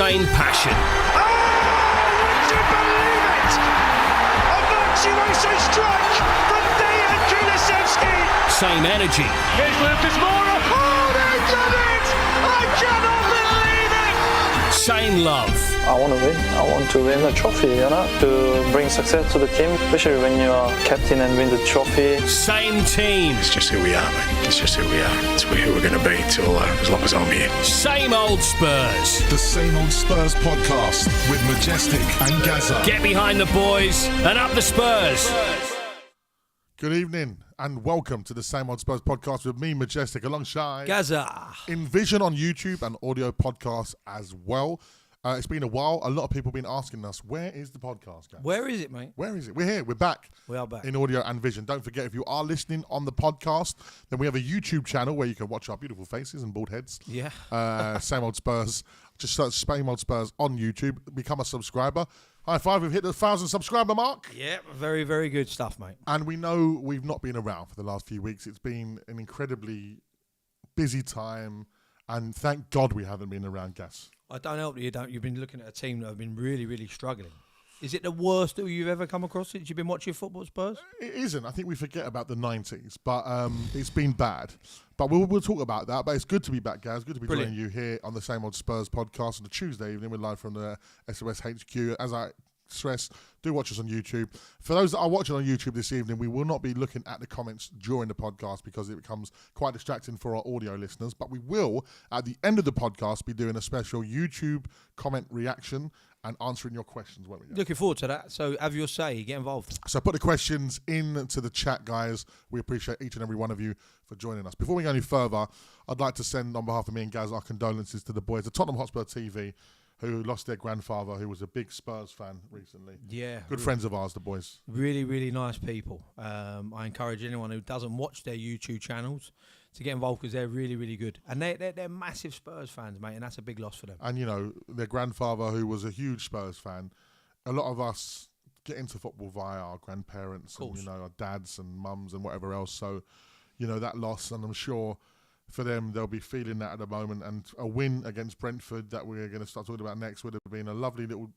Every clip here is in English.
Insane passion. Oh, would you believe it? A virtuoso strike from Dejan Kulusevski. Same energy. Here's Lucas Moura. Oh, they've done it! I cannot believe it! Same love. I want to win. I want to win the trophy, to bring success to the team, especially when you are captain and win the trophy. Same team. It's just who we are, mate. It's just who we are. It's who we're going to be till as long as I'm here. Same old Spurs. The Same Old Spurs podcast with Majestic and Gazza. Get behind the boys and up the Spurs. Good evening and welcome to the Same Old Spurs podcast with me, Majestic, alongside Gazza. In Vision on YouTube and audio podcasts as well. It's been a while. A lot of people have been asking us, where is the podcast, guys? Where is it, mate? Where is it? We're here. We're back. We are back. In audio and vision. Don't forget, if you are listening on the podcast, then we have a YouTube channel where you can watch our beautiful faces and bald heads. Yeah. Same Old Spurs. Just search Same Old Spurs on YouTube. Become a subscriber. High five. We've hit the 1,000 subscriber mark. Yeah, very, very good stuff, mate. And we know we've not been around for the last few weeks. It's been an incredibly busy time. And thank God we haven't been around, Gas. I don't help you. You've been looking at a team that have been really, really struggling. Is it the worst that you've ever come across since you've been watching football, Spurs? It isn't. I think we forget about the 90s, but it's been bad. But we'll talk about that. But it's good to be back, guys. Good to be joining you here on the Same Old Spurs podcast on a Tuesday evening. We're live from the SOS HQ. As I stress, do watch us on YouTube. For those that are watching on YouTube this evening, we will not be looking at the comments during the podcast because it becomes quite distracting for our audio listeners. But we will, at the end of the podcast, be doing a special YouTube comment reaction and answering your questions, won't we? Looking forward to that. So have your say. Get involved. So put the questions into the chat, guys. We appreciate each and every one of you for joining us. Before we go any further, I'd like to send, on behalf of me and Gaz, our condolences to the boys at Tottenham Hotspur TV, who lost their grandfather, who was a big Spurs fan recently. Yeah. Good friends of ours, the boys. Really, really nice people. I encourage anyone who doesn't watch their YouTube channels to get involved because they're really, really good. And they're massive Spurs fans, mate, and that's a big loss for them. And, you know, their grandfather, who was a huge Spurs fan, a lot of us get into football via our grandparents and, you know, our dads and mums and whatever else. So, you know, that loss, and I'm sure for them, they'll be feeling that at the moment. And a win against Brentford that we're going to start talking about next would have been a lovely little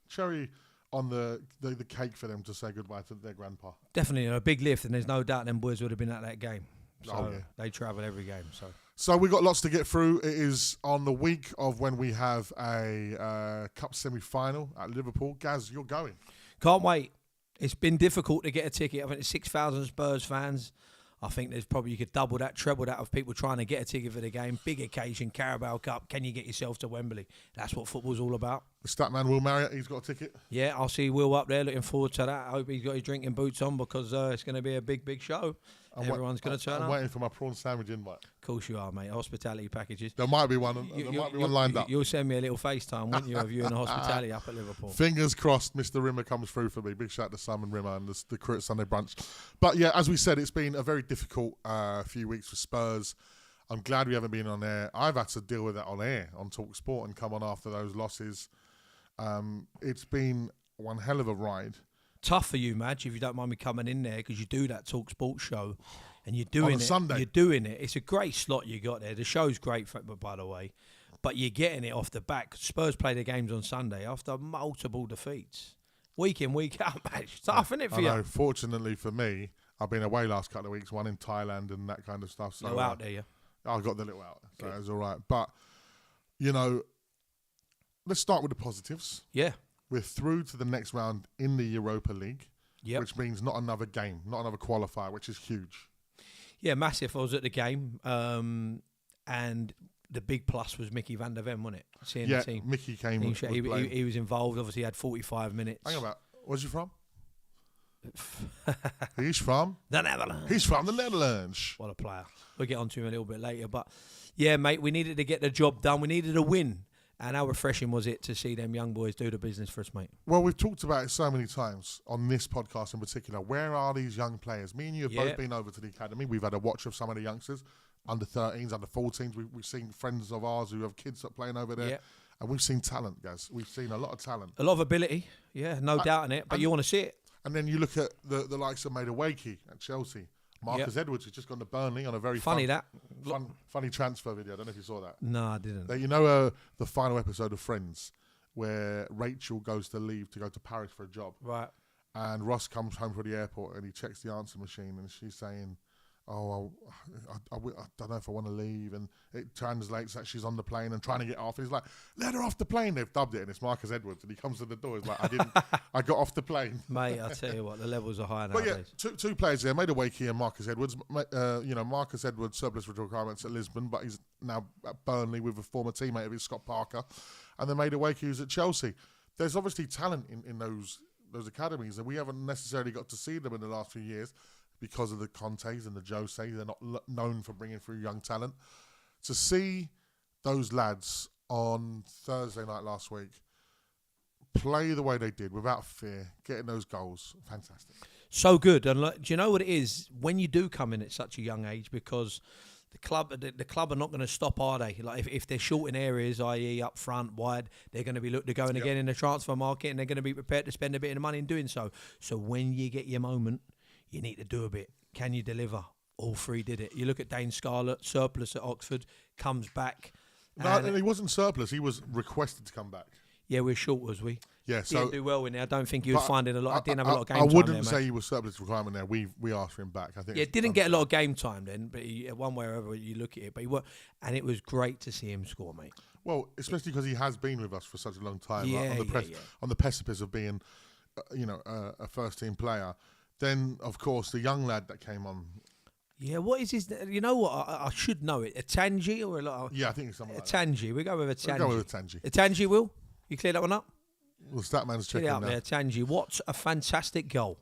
cherry on the cake for them to say goodbye to their grandpa. Definitely a big lift, and there's no doubt them boys would have been at that game. So yeah. They travel every game. So we've got lots to get through. It is on the week of when we have a cup semi-final at Liverpool. Gaz, you're going. Can't wait. It's been difficult to get a ticket. I think there's 6,000 Spurs fans. I think there's probably, you could double that, treble that of people trying to get a ticket for the game. Big occasion, Carabao Cup. Can you get yourself to Wembley? That's what football's all about. The stat man, Will Marriott, he's got a ticket. Yeah, I'll see Will up there. Looking forward to that. I hope he's got his drinking boots on because it's going to be a big, big show. Everyone's going to turn up. I'm waiting for my prawn sandwich invite. Of course you are, mate. Hospitality packages. There might be one. There might be one lined up. You'll send me a little FaceTime, wouldn't you, of you and the hospitality up at Liverpool. Fingers crossed Mr. Rimmer comes through for me. Big shout out to Simon Rimmer and the crew at Sunday Brunch. But yeah, as we said, it's been a very difficult few weeks for Spurs. I'm glad we haven't been on air. I've had to deal with that on air, on Talk Sport, and come on after those losses. It's been one hell of a ride. Tough for you, Madge, if you don't mind me coming in there, because you do that Talk Sport show. And you're doing on Sunday. You're doing it. It's a great slot you got there. The show's great, by the way. But you're getting it off the back. Spurs play their games on Sunday after multiple defeats. Week in, week out, mate. It's tough, isn't it, for you? I know. Fortunately for me, I've been away last couple of weeks, one in Thailand and that kind of stuff. So out there, yeah? I got the little out. So it was all right. But, you know, let's start with the positives. Yeah. We're through to the next round in the Europa League, which means not another game, not another qualifier, which is huge. Yeah, massive. I was at the game, and the big plus was Micky van der Ven, wasn't it? Seeing the team. Micky came. He was involved. Obviously, he had 45 minutes. Hang on, where's he from? He's from the Netherlands. He's from the Netherlands. What a player! We'll get onto him a little bit later, but yeah, mate, we needed to get the job done. We needed a win. And how refreshing was it to see them young boys do the business for us, mate? Well, we've talked about it so many times on this podcast in particular. Where are these young players? Me and you have both been over to the academy. We've had a watch of some of the youngsters, under 13s, under 14s. We've seen friends of ours who have kids that are playing over there. Yeah. And we've seen talent, guys. We've seen a lot of talent. A lot of ability, no doubt in it. But you want to see it. And then you look at the likes of Majestic at Chelsea. Marcus Edwards has just gone to Burnley on a very funny funny transfer video. I don't know if you saw that. No, I didn't. You know the final episode of Friends where Rachel goes to leave to go to Paris for a job. Right. And Ross comes home from the airport and he checks the answer machine and she's saying, oh, I don't know if I want to leave. And it translates that she's on the plane and trying to get off. And he's like, let her off the plane. They've dubbed it and it's Marcus Edwards. And he comes to the door. He's like, I got off the plane. Mate, I tell you what, the levels are high But nowadays. yeah, two players there, Madueke and Marcus Edwards. Marcus Edwards surplus requirements at Lisbon, but he's now at Burnley with a former teammate of his, Scott Parker. And then Madueke, who's at Chelsea. There's obviously talent in those academies, and we haven't necessarily got to see them in the last few years because of the Contes and the Jose. They're not known for bringing through young talent. To see those lads on Thursday night last week play the way they did without fear, getting those goals, fantastic. So good. And do you know what it is? When you do come in at such a young age, because the club are not going to stop, are they? Like if they're short in areas, i.e. up front, wide, they're going to be going again in the transfer market, and they're going to be prepared to spend a bit of money in doing so. So when you get your moment, you need to do a bit. Can you deliver? All three did it. You look at Dane Scarlett, surplus at Oxford, comes back. No, he wasn't surplus. He was requested to come back. Yeah, we're short, was we? Yeah, so didn't do well in there. I don't think he was finding a lot. Didn't have a lot of game time. time. I wouldn't say he was surplus requirement there. We asked for him back. I think. Yeah, didn't get a lot of game time then, but one way or other you look at it. But and it was great to see him score, mate. Well, especially because he has been with us for such a long time. Yeah, on the precipice of being, a first team player. Then, of course, the young lad that came on. Yeah, what is his? You know what? I should know it. Atanji or a lot. Yeah, I think it's something like Atanji. We go with Atanji. We'll go with Atanji. Atanji, Will you clear that one up? Well, Statman's checking now. there. Atanji, what a fantastic goal!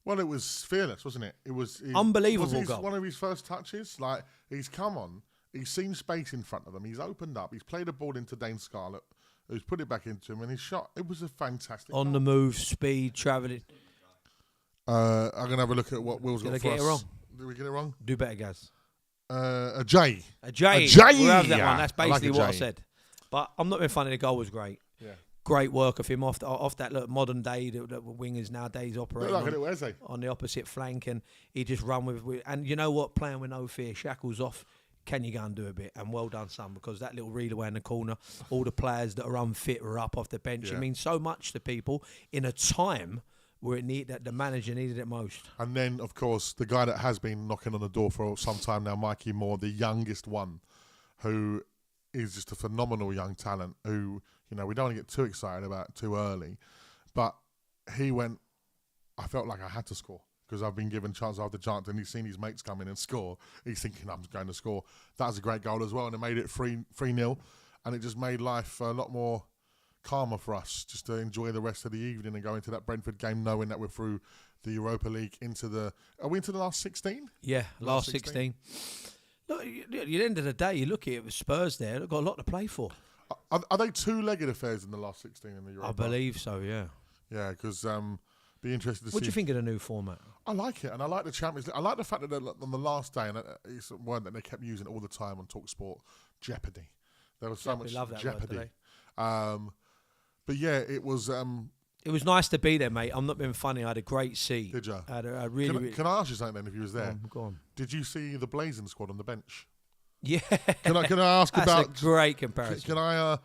Well, it was fearless, wasn't it? It was unbelievable goal. One of his first touches. Like he's come on, he's seen space in front of him. He's opened up. He's played a ball into Dane Scarlett, who's put it back into him, and his shot. It was a fantastic. On goal. the move, speed, travelling. I'm gonna have a look at what Will's got for us. Did I get it wrong? Did we get it wrong? Do better, Gaz. A J. A J. We'll have that one. That's basically what I said. But I'm not being funny. The goal was great. Yeah. Great work of him off that modern day that wingers nowadays operate on the opposite flank, and he just run with. And you know what? Playing with no fear, shackles off. Can you go and do a bit? And well done, son, because that little read away in the corner, all the players that are unfit were up off the bench. Yeah. It means so much to people in a time where that the manager needed it most. And then, of course, the guy that has been knocking on the door for some time now, Micky Moore, the youngest one, who is just a phenomenal young talent who, we don't want to get too excited about too early. But he went, I felt like I had to score because I've been given chance after chance, and he's seen his mates come in and score. He's thinking, I'm going to score. That was a great goal as well, and it made it 3-0, and it just made life a lot more calmer for us, just to enjoy the rest of the evening and go into that Brentford game knowing that we're through the Europa League are we into the last 16? Yeah, last 16. Look, at the end of the day, you look at it with Spurs there, they've got a lot to play for. Are they two-legged affairs in the last 16 in the Europa? I believe so, yeah. Yeah, because be interested to see. What do you think of the new format? I like it, and I like the Champions League. I like the fact that on the last day, and it's a word that they kept using all the time on TalkSport, jeopardy. There was so much love that jeopardy. Word, but yeah, it was. It was nice to be there, mate. I'm not being funny. I had a great seat. Did you? I had a really. Can I ask you something then? If you was there, go on. Did you see the Blazing squad on the bench? Yeah. Can I ask That's about? A great comparison. Can I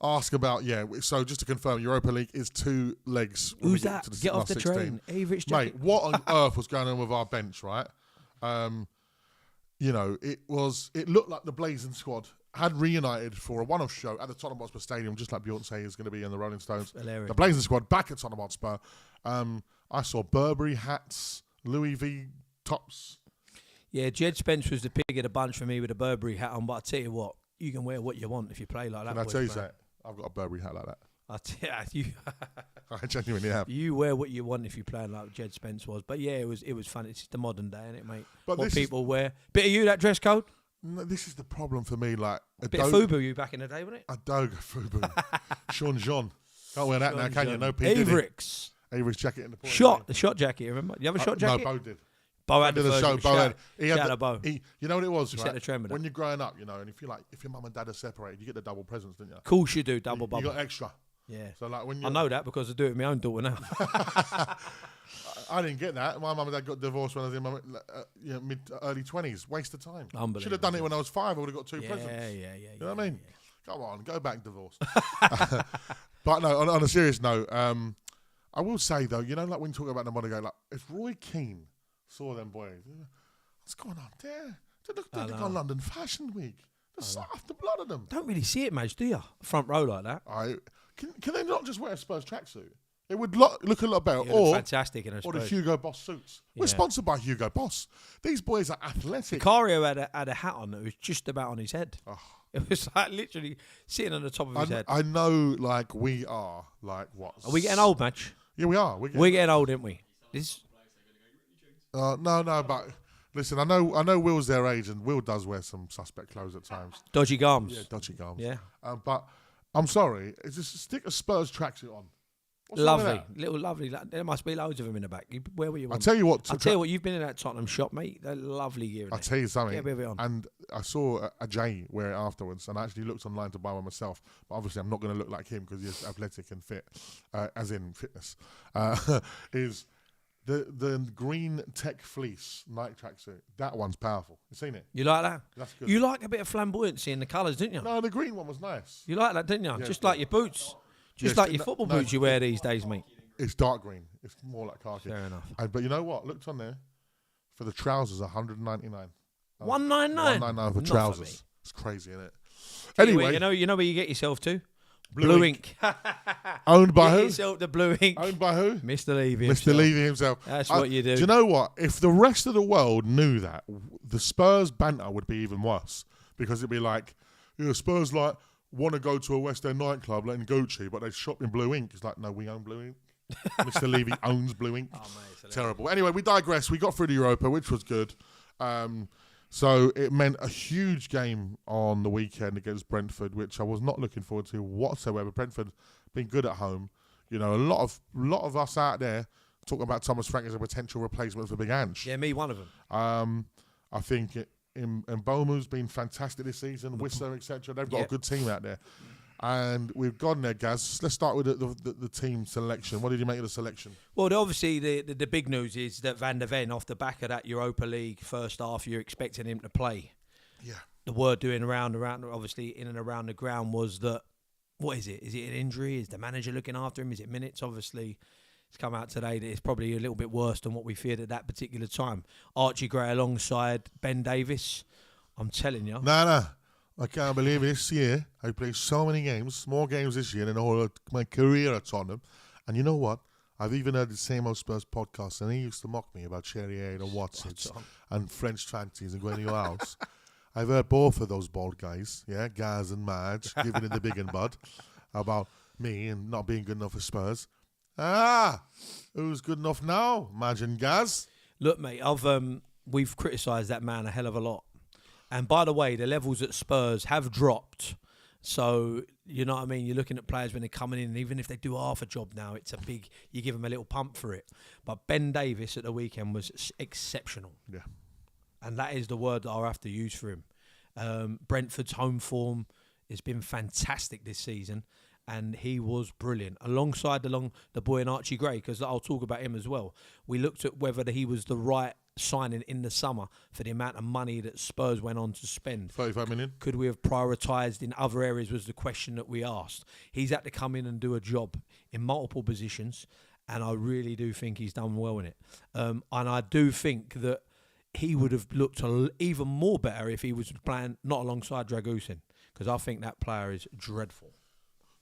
ask about? Yeah. So just to confirm, Europa League is two legs. Who's that? Get off the 16. Train. Rich mate. What on earth was going on with our bench? Right. It looked like the Blazing squad had reunited for a one-off show at the Tottenham Hotspur Stadium, just like Beyonce is going to be in the Rolling Stones. Hilarious. The Blazing squad back at Tottenham Hotspur. I saw Burberry hats, Louis V tops. Yeah, Jed Spence was the pig of the bunch for me with a Burberry hat on, but I tell you what, you can wear what you want if you play like that. Can I tell you that? I've got a Burberry hat like that. I genuinely have. You wear what you want if you're playing like Jed Spence was. But yeah, it was fun. It's just the modern day, isn't it, mate? But what people wear. Bit of you, that dress code? No, this is the problem for me. Like a bit of FUBU you back in the day, wasn't it? A Doga FUBU. Sean John. Can't wear that now, can you? No P. Avericks jacket in the point. The shot jacket, remember? You have a shot jacket? No, Bo did. Bo had the show. Bo had. He had a Bo. You know what it was, he right? set the trend with when you're growing up, and if your mum and dad are separated, you get the double presents, don't you? Of course you do, double bubble. You got extra. Yeah. So like when I know that because I do it with my own daughter now. I didn't get that. My mum and dad got divorced when I was in my early 20s. Waste of time. Unbelievable. Should have done it when I was 5. I would have got 2 presents. Yeah. You know what I mean? Yeah. Come on, go back, divorce. But no, on a serious note, I will say though, you know, like when you talk about them on the go, like if Roy Keane saw them boys, what's going on there? They got London Fashion Week. The soft, the blood of them. Don't really see it, mate, do you? Front row like that. Can they not just wear a Spurs tracksuit? It would look a lot better. Or fantastic in a or the Spurs. Hugo Boss suits. We're sponsored by Hugo Boss. These boys are athletic. Vicario had a hat on that was just about on his head. Oh. It was like literally sitting on the top of his head. I know, like, we are, like, what? Are we getting old, Match? Yeah, we are. We're getting old, aren't we? No, but listen, I know Will's their age, and Will does wear some suspect clothes at times. Dodgy garms. Yeah, dodgy garms. Yeah. But I'm sorry, it's just stick a Spurs tracksuit on. What's Lovely. Little lovely. There must be loads of them in the back. Where were you? I'll tell you what, you've been in that Tottenham shop, mate. They're lovely gear. I'll tell you something. Get a bit of it on. And I saw a Jay wear it afterwards, and I actually looked online to buy one myself. But obviously, I'm not going to look like him because he's athletic and fit, as in fitness. Is the green tech fleece Nike tracksuit? That one's powerful. You seen it? You like that? That's good. You like a bit of flamboyancy in the colours, didn't you? No, the green one was nice. You like that, didn't you? Yeah, Just like your boots. Just Yes, like your football boots you wear these days, mate. It's dark green. It's more like khaki. Fair enough. But you know what? Looked on there for the trousers, 199. 199. 199 for Not trousers. for me. It's crazy, isn't it? Anyway, Anyway, you know where you get yourself to? Blue Ink. owned by Get who? yourself the Blue Ink. Owned by who? Mr. Levy. Mr. Levy himself. That's what you do. Do you know what? If the rest of the world knew that, the Spurs banter would be even worse, because it'd be like, Spurs like want to go to a West End nightclub like in Gucci, but they shop in Blue Ink. It's like, no, we own Blue Ink. Mr. Levy owns Blue Ink. Oh, mate, terrible. Anyway, we digress. We got through the Europa, which was good. So it meant a huge game on the weekend against Brentford, which I was not looking forward to whatsoever. Brentford been good at home. You know, a lot of us out there talking about Thomas Frank as a potential replacement for Big Ange. Yeah, me, one of them. I think Mbomu's been fantastic this season. Whistler, etc. They've got a good team out there. And we've gone there, Gaz. Let's start with the team selection. What did you make of the selection? Well, obviously, the big news is that Van der Ven, off the back of that Europa League first half, you're expecting him to play. Yeah. The word doing around, obviously, in and around the ground was that, what is it? Is it an injury? Is the manager looking after him? Is it minutes? Obviously, it's come out today that it's probably a little bit worse than what we feared at that particular time. Archie Gray alongside Ben Davies. I'm telling you. No. I can't believe this year I played so many games, more games this year than all of my career at Tottenham. And you know what? I've even heard the same old Spurs podcast, and he used to mock me about Cherrier and Watsons and French fancies and going to your house. I've heard both of those bald guys, Gaz and Madge, giving it the big and bud about me and not being good enough for Spurs. Who's good enough now, Madge and Gaz? Look, mate, we've criticised that man a hell of a lot. And by the way, the levels at Spurs have dropped. So, you know what I mean? You're looking at players when they're coming in, and even if they do half a job now, it's a big, you give them a little pump for it. But Ben Davies at the weekend was exceptional. Yeah. And that is the word that I'll have to use for him. Brentford's home form has been fantastic this season, and he was brilliant. Alongside the boy in Archie Gray, because I'll talk about him as well. We looked at whether he was the right signing in the summer for the amount of money that Spurs went on to spend. 35 million. Could we have prioritised in other areas was the question that we asked. He's had to come in and do a job in multiple positions, and I really do think he's done well in it. And I do think that he would have looked even more better if he was playing not alongside Dragusin, because I think that player is dreadful.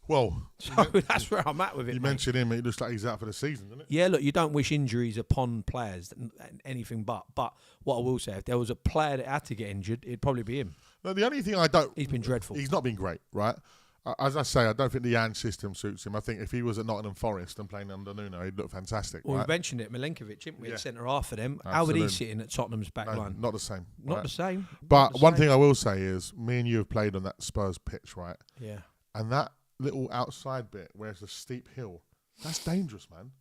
Well, so that's where I'm at with it. You mentioned him, it looks like he's out for the season, doesn't it? Yeah, look, you don't wish injuries upon players, anything but. But what I will say, if there was a player that had to get injured, it'd probably be him. No, the only thing he's been dreadful. He's not been great, right? As I say, I don't think the Ange system suits him. I think if he was at Nottingham Forest and playing under Nuno, he'd look fantastic. Well, right? we mentioned it, Milenkovic, didn't we? Yeah. At centre half for them. Absolutely. How would he sit in at Tottenham's back line? Not the same. Not right? the same. But one thing I will say is, me and you have played on that Spurs pitch, right? Yeah. And that little outside bit where it's a steep hill, that's dangerous, man.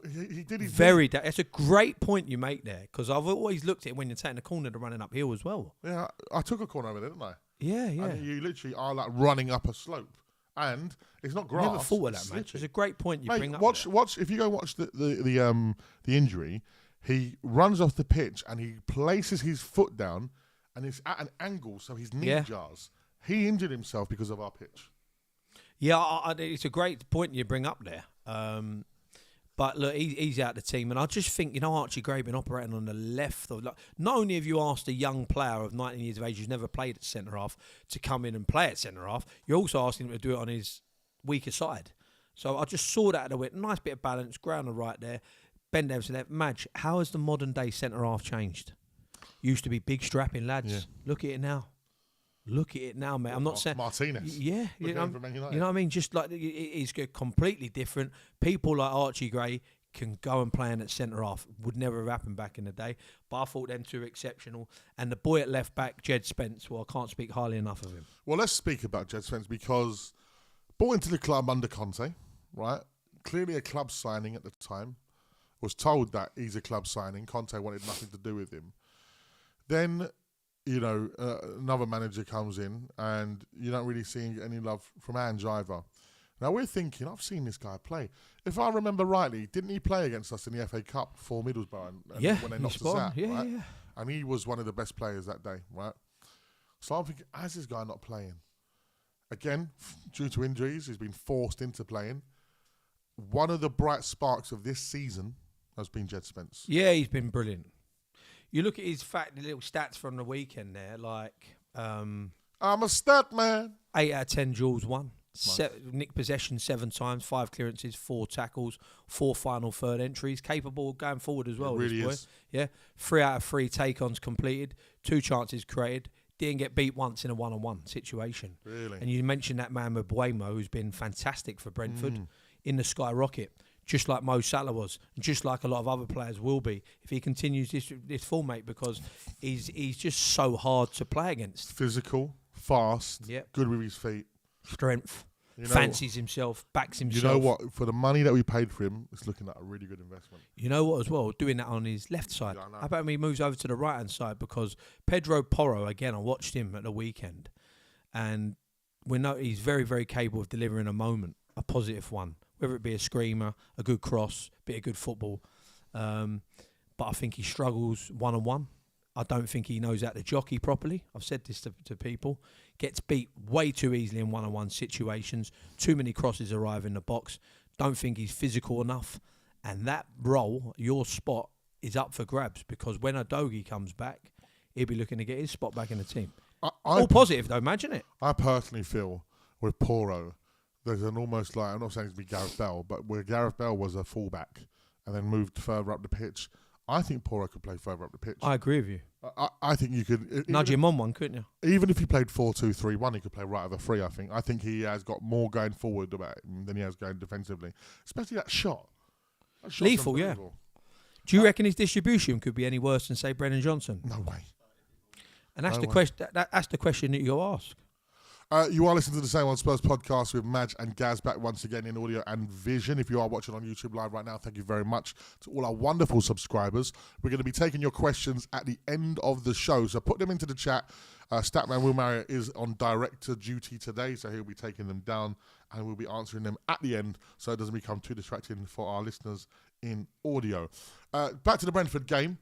He did his That's a great point you make there, because I've always looked at it when you're taking the corner to running uphill as well. Yeah, I took a corner over there, didn't I? Yeah. And you literally are like running up a slope. And it's not grass. Never thought of that, slippery. match. It's a great point you Mate, bring up. watch. If you go watch the injury, he runs off the pitch and he places his foot down, and it's at an angle, so his knee jars. He injured himself because of our pitch. Yeah, it's a great point you bring up there. But look, he's out of the team, and I just think, Archie Gray been operating on the left of. Not only have you asked a young player of 19 years of age who's never played at centre half to come in and play at centre half, you're also asking him to do it on his weaker side. So I just saw that at the wit. Nice bit of balance, ground and right there. Bend down to left. Madge, how has the modern day centre half changed? Used to be big strapping lads. Yeah. Look at it now. Look at it now, mate. I'm not saying Martinez. Yeah, you know what I mean. Just like it's completely different. People like Archie Gray can go and play in at centre half. Would never have happened back in the day. But I thought them two were exceptional. And the boy at left back, Jed Spence. Well, I can't speak highly enough of him. Well, let's speak about Jed Spence because brought into the club under Conte, right? Clearly a club signing at the time. Was told that he's a club signing. Conte wanted nothing to do with him. Then, another manager comes in and you don't really see any love from Ange either. Now we're thinking, I've seen this guy play. If I remember rightly, didn't he play against us in the FA Cup for Middlesbrough when they knocked us out, right? Yeah. And he was one of the best players that day, right? So I'm thinking, how's this guy not playing? Again, due to injuries, he's been forced into playing. One of the bright sparks of this season has been Jed Spence. Yeah, he's been brilliant. You look at his the little stats from the weekend there, like... I'm a stat man. 8 out of 10 duels won. Nick possession 7 times, 5 clearances, 4 tackles, 4 final third entries. Capable of going forward as well. It really this boy. is. Yeah, 3 out of 3 take-ons completed, 2 chances created. Didn't get beat once in a one-on-one situation. Really? And you mentioned that man Mbuemo, who's been fantastic for Brentford in the skyrocket. Just like Mo Salah was, and just like a lot of other players will be, if he continues this form, mate, because he's just so hard to play against. Physical, fast, good with his feet. Strength, fancies himself, backs himself. You know what? For the money that we paid for him, it's looking like a really good investment. You know what as well? Doing that on his left side. Yeah, how about when he moves over to the right-hand side? Because Pedro Porro, again, I watched him at the weekend, and we know he's very, very capable of delivering a moment, a positive one. Whether it be a screamer, a good cross, bit of good football. But I think he struggles one-on-one. I don't think he knows how to jockey properly. I've said this to people. Gets beat way too easily in one-on-one situations. Too many crosses arrive in the box. Don't think he's physical enough. And that role, your spot, is up for grabs because when Udogie comes back, he'll be looking to get his spot back in the team. All positive, though. Imagine it. I personally feel with Porro, there's an almost like, I'm not saying it's be Gareth Bell, but where Gareth Bell was a fullback and then moved further up the pitch, I think Porro could play further up the pitch. I agree with you. I think you could... Nudge him on one, couldn't you? Even if he played 4-2-3-1, he could play right over 3, I think. I think he has got more going forward about him than he has going defensively. Especially that shot. Lethal, yeah. Do you reckon his distribution could be any worse than, say, Brennan Johnson? No way. And that's that's the question that you go ask. You are listening to the Same Old Spurs podcast with Madge and Gaz back once again in audio and vision. If you are watching on YouTube Live right now, thank you very much to all our wonderful subscribers. We're going to be taking your questions at the end of the show, so put them into the chat. Statman Will Marriott is on director duty today, so he'll be taking them down and we'll be answering them at the end so it doesn't become too distracting for our listeners in audio. Back to the Brentford game.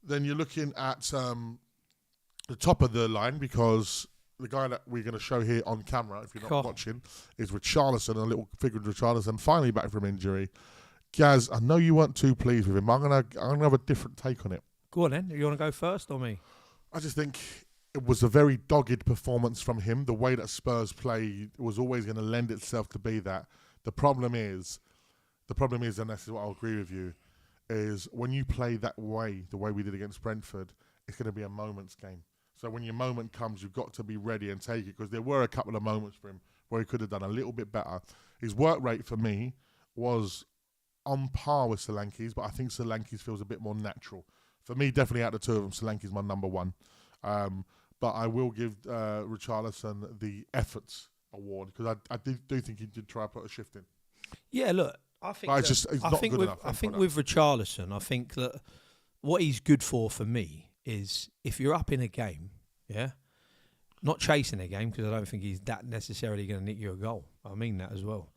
Then you're looking at the top of the line because... the guy that we're going to show here on camera, if you're not watching, is Richarlison, a little figure of Richarlison, finally back from injury. Gaz, I know you weren't too pleased with him. I'm gonna have a different take on it. Go on then. You want to go first or me? I just think it was a very dogged performance from him. The way that Spurs play was always going to lend itself to be that. The problem is, and this is what I'll agree with you, is when you play that way, the way we did against Brentford, it's going to be a moments game. So when your moment comes, you've got to be ready and take it because there were a couple of moments for him where he could have done a little bit better. His work rate for me was on par with Solanke's, but I think Solanke's feels a bit more natural. For me, definitely out of the two of them, Solanke's my number one. But I will give Richarlison the efforts award because I do think he did try to put a shift in. Yeah, look, I think it's not good enough. I think with Richarlison, I think that what he's good for me is if you're up in a game, Not chasing a game, because I don't think he's that necessarily going to nick you a goal. I mean that as well.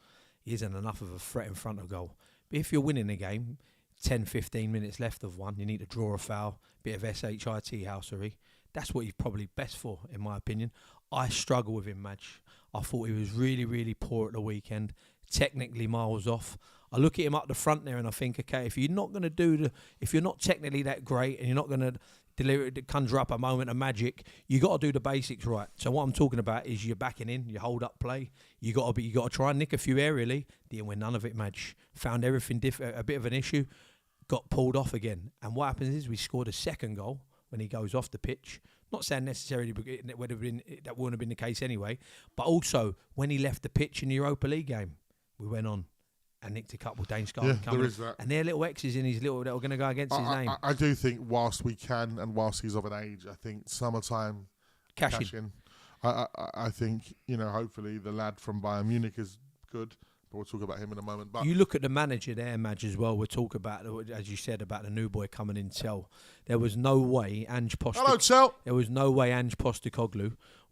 He isn't enough of a threat in front of goal. But if you're winning a game, 10, 15 minutes left of one, you need to draw a foul, bit of shit housery. That's what he's probably best for, in my opinion. I struggle with him, Madge. I thought he was really, really poor at the weekend. Technically miles off. I look at him up the front there and I think, okay, if you're not going to if you're not technically that great and you're not going to conjure up a moment of magic, you got to do the basics right. So what I'm talking about is you're backing in, you hold up play. You got to try and nick a few aerially. Didn't win none of it, Madge. Found everything a bit of an issue. Got pulled off again. And what happens is we scored a second goal when he goes off the pitch. Not saying necessarily that wouldn't have been the case anyway, but also when he left the pitch in the Europa League game, we went on and nicked a couple of Dane Scarlett coming. There is that. And they're little X's in his little that are going to go against his name. I do think whilst we can and whilst he's of an age, I think summertime cash in. I think, hopefully the lad from Bayern Munich is good. But we'll talk about him in a moment. But you look at the manager there, Madge, as well. We'll talk about, as you said, about the new boy coming in, Tel. There was no way Ange Postecoglou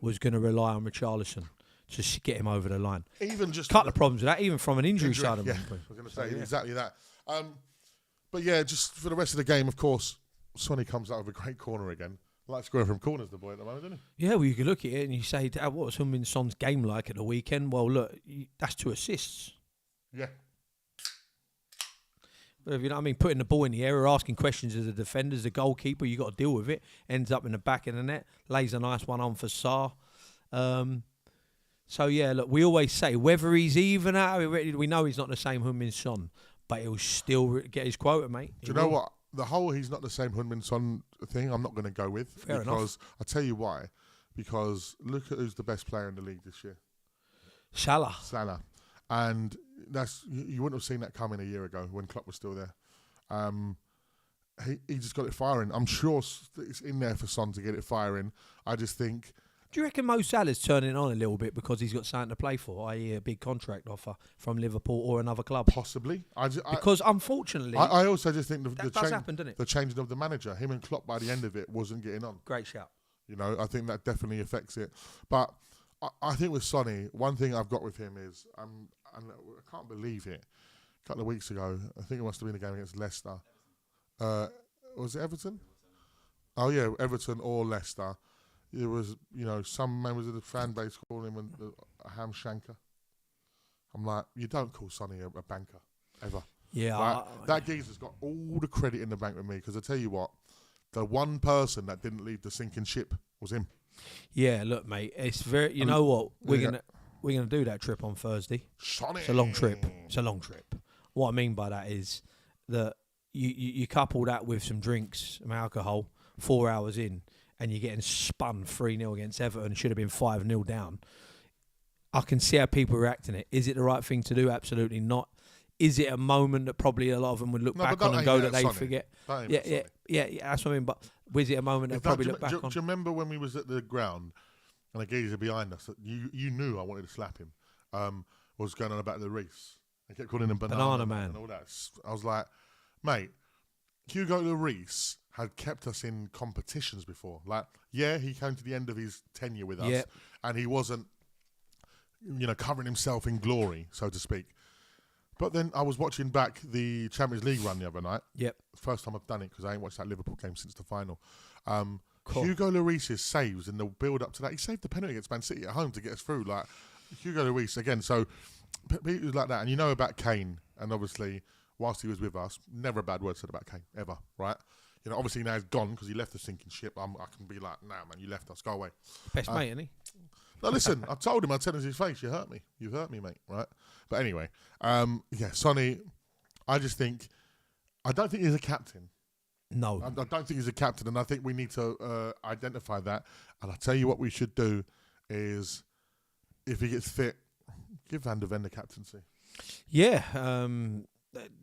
was going to rely on Richarlison to get him over the line. Even just cut the problems with that, even from an injury side of it. I was going to say exactly that. But yeah, just for the rest of the game, of course, Sonny comes out with a great corner again. Like scoring from corners, the boy at the moment, isn't he? Yeah, well, you can look at it and you say, what was Heung-min Son's game like at the weekend? Well, look, that's 2 assists. Yeah. But you know what I mean? Putting the ball in the air or asking questions as a defender, as a goalkeeper, you got to deal with it. Ends up in the back of the net, lays a nice one on for Sarr. So, yeah, look, we always say, whether he's even out, we know he's not the same Heung-min Son, but he'll still get his quota, mate. Do you know what? The whole he's not the same Heung-min Son thing, I'm not going to go with. Fair because enough. I'll tell you why. Because look at who's the best player in the league this year. Salah. And you wouldn't have seen that coming a year ago when Klopp was still there. He just got it firing. I'm sure it's in there for Son to get it firing. I just think... Do you reckon Mo Salah's turning on a little bit because he's got something to play for, i.e. a big contract offer from Liverpool or another club? Possibly. Because unfortunately... I also just think the changing of the manager, him and Klopp by the end of it wasn't getting on. Great shout. I think that definitely affects it. But I think with Sonny, one thing I've got with him is, and I can't believe it, a couple of weeks ago, I think it must have been a game against Leicester. Was it Everton? Oh yeah, Everton or Leicester. It was, some members of the fan base calling him a ham shanker. I'm like, you don't call Sonny a banker, ever. Yeah. That geezer's got all the credit in the bank with me, because I tell you what, the one person that didn't leave the sinking ship was him. Yeah, look, mate, it's very, you know what, we're gonna do that trip on Thursday. Sonny. It's a long trip. What I mean by that is that you couple that with some drinks, some alcohol, 4 hours in, and you're getting spun 3-0 against Everton, should have been 5-0 down. I can see how people react in it. Is it the right thing to do? Absolutely not. Is it a moment that probably a lot of them would look back on and go that they forget? Yeah, that's what I mean. But was it a moment that probably look back on? Do you remember when we was at the ground and a geezer behind us that you knew I wanted to slap him, was going on about the Reese. I kept calling him Banana Man and all that. I was like, mate, Hugo Lloris had kept us in competitions before. Like, yeah, he came to the end of his tenure with us, and he wasn't, covering himself in glory, so to speak. But then I was watching back the Champions League run the other night. Yep. First time I've done it because I ain't watched that Liverpool game since the final. Hugo Lloris's saves in the build-up to that, he saved the penalty against Man City at home to get us through. Like, Hugo Lloris, again, so people like that. And about Kane, and obviously, whilst he was with us, never a bad word said about Kane, ever, right? Obviously now he's gone because he left the sinking ship. I can be like, nah, man, you left us, go away. Best mate, isn't he? No, listen, I told him, I said in his face, you hurt me. You've hurt me, mate, right? But anyway, Sonny, I don't think he's a captain. No. I don't think he's a captain, and I think we need to identify that. And I'll tell you what we should do is, if he gets fit, give Van der Ven the captaincy. Yeah,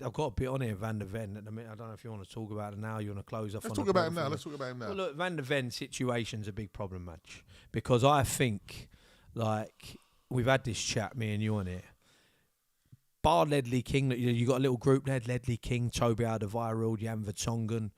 I've got a bit on here, Van der Ven. At the minute, I don't know if you want to talk about it now. You want to close off. Let's talk about him now. Well, look, Van der Ven's situation's a big problem, Match, because I think, like, we've had this chat, me and you, on it. Bar Ledley King, you got a little group there, Ledley King, Toby Alderweireld, Jan Vertonghen.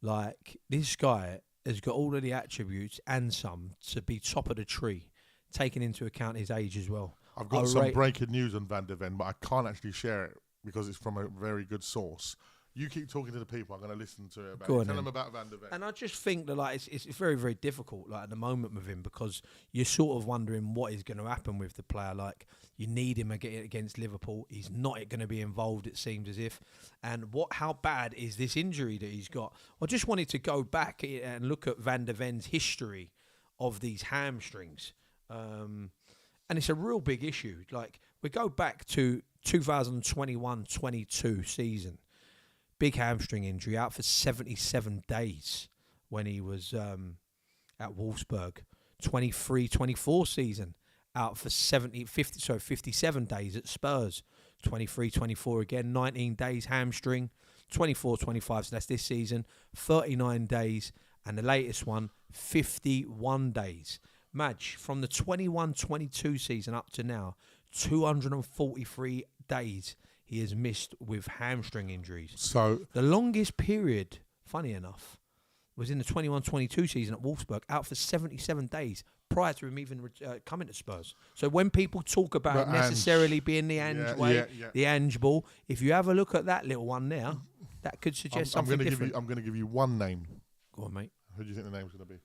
Like, this guy has got all of the attributes and some to be top of the tree, taking into account his age as well. I've got some breaking news on Van de Ven, but I can't actually share it because it's from a very good source. You keep talking to the people. I'm going to listen to it. Tell them about Van de Ven. And I just think that it's very, very difficult at the moment with him because you're sort of wondering what is going to happen with the player. Like, you need him against Liverpool. He's not going to be involved, it seems as if. And how bad is this injury that he's got? I just wanted to go back and look at Van de Ven's history of these hamstrings. And it's a real big issue. Like, we go back to 2021-22 season. Big hamstring injury, out for 77 days when he was at Wolfsburg. 23-24 season, out for 57 days at Spurs. 23-24 again, 19 days hamstring. 24-25, so that's this season. 39 days, and the latest one, 51 days. Madge, from the 21-22 season up to now, 243 days he has missed with hamstring injuries. So the longest period, funny enough, was in the 21-22 season at Wolfsburg, out for 77 days prior to him even coming to Spurs. So when people talk about necessarily being the Ange way, the Ange ball, if you have a look at that little one there, that could suggest something different. I'm going to give you one name. Go on, mate. Who do you think the name's going to be?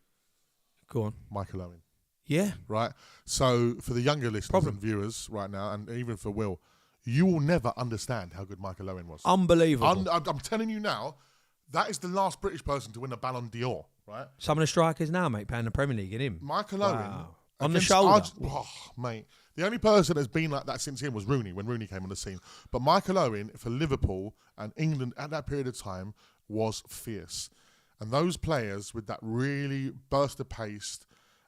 Go on. Michael Owen. Yeah. Right. So for the younger listeners and viewers right now, and even for Will, you will never understand how good Michael Owen was. Unbelievable. I'm telling you now, that is the last British person to win a Ballon d'Or, right? Some of the strikers now, mate, playing the Premier League, get him. Michael Owen. On the shoulder. Mate. The only person that's been like that since him was Rooney, when Rooney came on the scene. But Michael Owen, for Liverpool and England at that period of time, was fierce. And those players with that really burst of pace,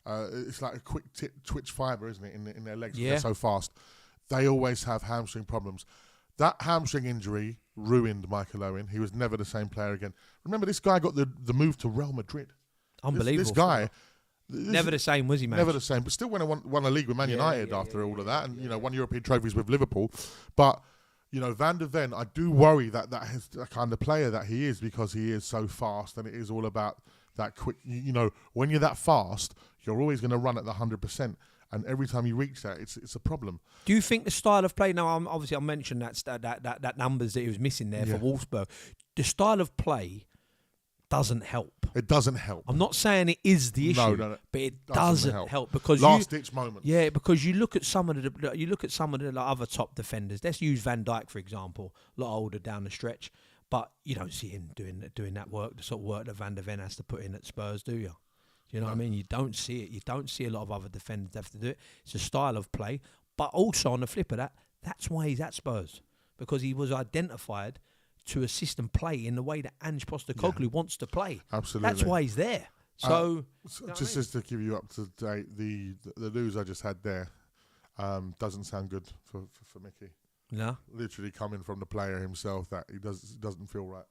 it's like a quick twitch fibre, isn't it, in their legs? Yeah. They're so fast. They always have hamstring problems. That hamstring injury ruined Michael Owen. He was never the same player again. Remember, this guy got the move to Real Madrid. Unbelievable. This guy... Never the same, was he, man? Never the same, but still won a league with Man United after all of that, and won European trophies with Liverpool. But Van de Ven, I do worry that is the kind of player that he is, because he is so fast, and it is all about that quick. When you're that fast, you're always going to run at the 100%, and every time you reach that, it's a problem. Do you think the style of play? Now, obviously, I mentioned that numbers that he was missing there for Wolfsburg. The style of play doesnment help. It doesn't help. I'm not saying it is the issue, but it doesn't help because last-ditch moment. Yeah, because you look at some of the other top defenders. Let's use Van Dijk for example. A lot older down the stretch, but you don't see him doing that work, the sort of work that Van de Ven has to put in at Spurs, do you? You know what I mean? You don't see it. You don't see a lot of other defenders have to do it. It's a style of play, but also on the flip of that, that's why he's at Spurs, because he was identified to assist and play in the way that Ange Postecoglou wants to play. Absolutely. That's why he's there. So, just to give you up to date, the news I just had there doesn't sound good for Micky. No. Literally coming from the player himself that he doesn't feel right.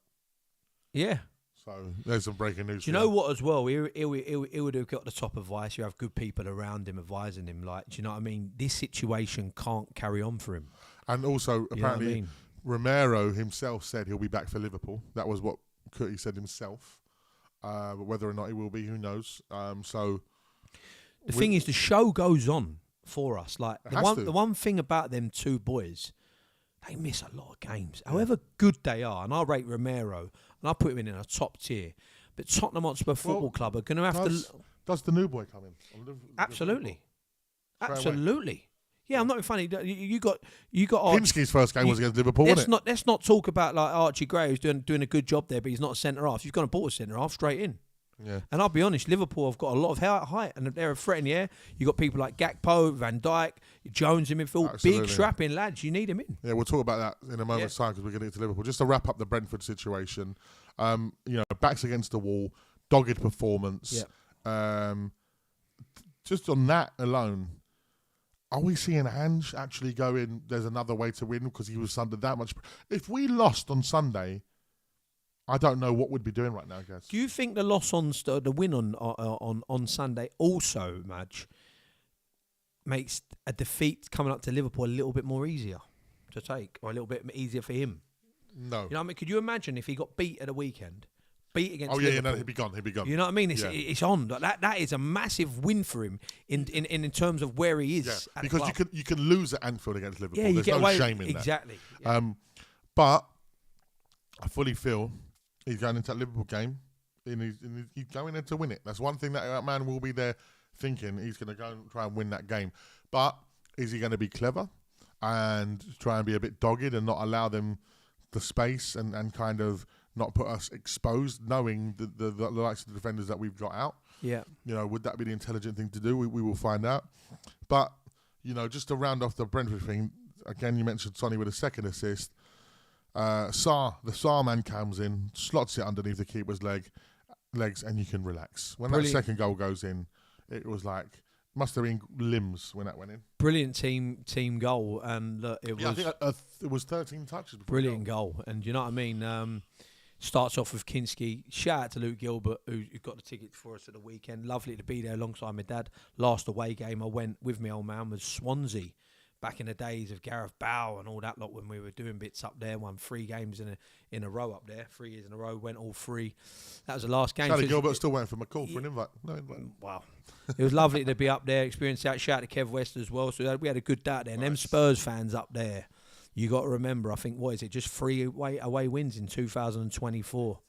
Yeah. So there's some breaking news. Do you know what as well? He would have got the top advice. You have good people around him advising him. Like, do you know what I mean? This situation can't carry on for him. And also, apparently, Romero himself said he'll be back for Liverpool. That was what Curtis said himself. But whether or not he will be, who knows? So the thing is, the show goes on for us. Like the one thing about them two boys, they miss a lot of games. Yeah. However good they are, and I rate Romero, and I put him in a top tier. But Tottenham Hotspur Football Club are going to have to. Does the new boy come in? Absolutely. Yeah, I'm not funny. You got Hinsky's first game was against Liverpool, wasn't it? Let's not talk about like Archie Gray, who's doing a good job there, but he's not a centre half. You've got to bought a centre half straight in. Yeah. And I'll be honest, Liverpool have got a lot of height, and they're a threat in the air. You got people like Gakpo, Van Dijk, Jones in midfield, Absolutely. Big strapping lads. You need them in. Yeah, we'll talk about that in a moment's time because we're going to get to Liverpool. Just to wrap up the Brentford situation, backs against the wall, dogged performance. Yeah. Just on that alone. Are we seeing Ange actually going, there's another way to win because he was under that much... If we lost on Sunday, I don't know what we'd be doing right now, guys. Do you think the loss the win on Sunday also, Madge, makes a defeat coming up to Liverpool a little bit more easier to take, or a little bit easier for him? No. You know what I mean? Could you imagine if he got beat at the weekend, beat against Oh yeah, Liverpool. no, he'd be gone. You know what I mean? Yeah. It's on. That is a massive win for him in terms of where he is. Yeah, At because the club. you can lose at Anfield against Liverpool. Yeah, you There's get no away shame in exactly. that. Yeah. But I fully feel he's going into that Liverpool game. He's going there to win it. That's one thing that man will be there thinking he's going to go and try and win that game. But is he going to be clever and try and be a bit dogged and not allow them the space and kind of not put us exposed, knowing the likes of the defenders that we've got out? Yeah. You know, would that be the intelligent thing to do? We will find out. But, you know, just to round off the Brentford thing, again, you mentioned Sonny with a second assist. The Sarr man comes in, slots it underneath the keeper's legs, and you can relax. When Brilliant. that second goal goes in, it was like, must have been limbs when that went in. Brilliant team goal, and it was I think it was 13 touches. Before brilliant goal. And you know what I mean? Starts off with Kinski. Shout out to Luke Gilbert, who got the ticket for us at the weekend. Lovely to be there alongside my dad. Last away game I went with my old man was Swansea. Back in the days of Gareth Bale and all that lot, when we were doing bits up there, won 3 games in a row up there, 3 years in a row, went all 3. That was the last game. Charlie Gilbert still waiting for my call for an invite. No invite. Wow. It was lovely to be up there, experience that. Shout out to Kev West as well. So we had a good day out there. And them Spurs fans up there, you got to remember, I think, what is it, just 3 away wins in 2024.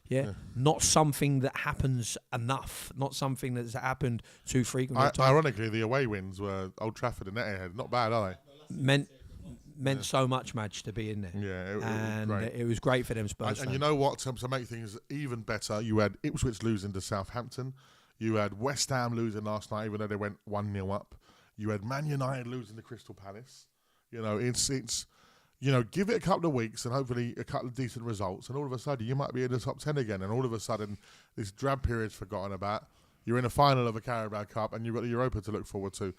Yeah, not something that happens enough. Not something that's happened too frequently. Ironically, the away wins were Old Trafford and Etihad. Not bad, are they? Meant so much, Madge, to be in there. Yeah, it was great for them Spurs. And you know what? To make things even better, you had Ipswich losing to Southampton. You had West Ham losing last night, even though they went 1-0 up. You had Man United losing to Crystal Palace. You know, it's. You know, give it a couple of weeks and hopefully a couple of decent results, and all of a sudden you might be in the top 10 again. And all of a sudden, this drab period's forgotten about. You're in a final of a Carabao Cup, and you've got the Europa to look forward to.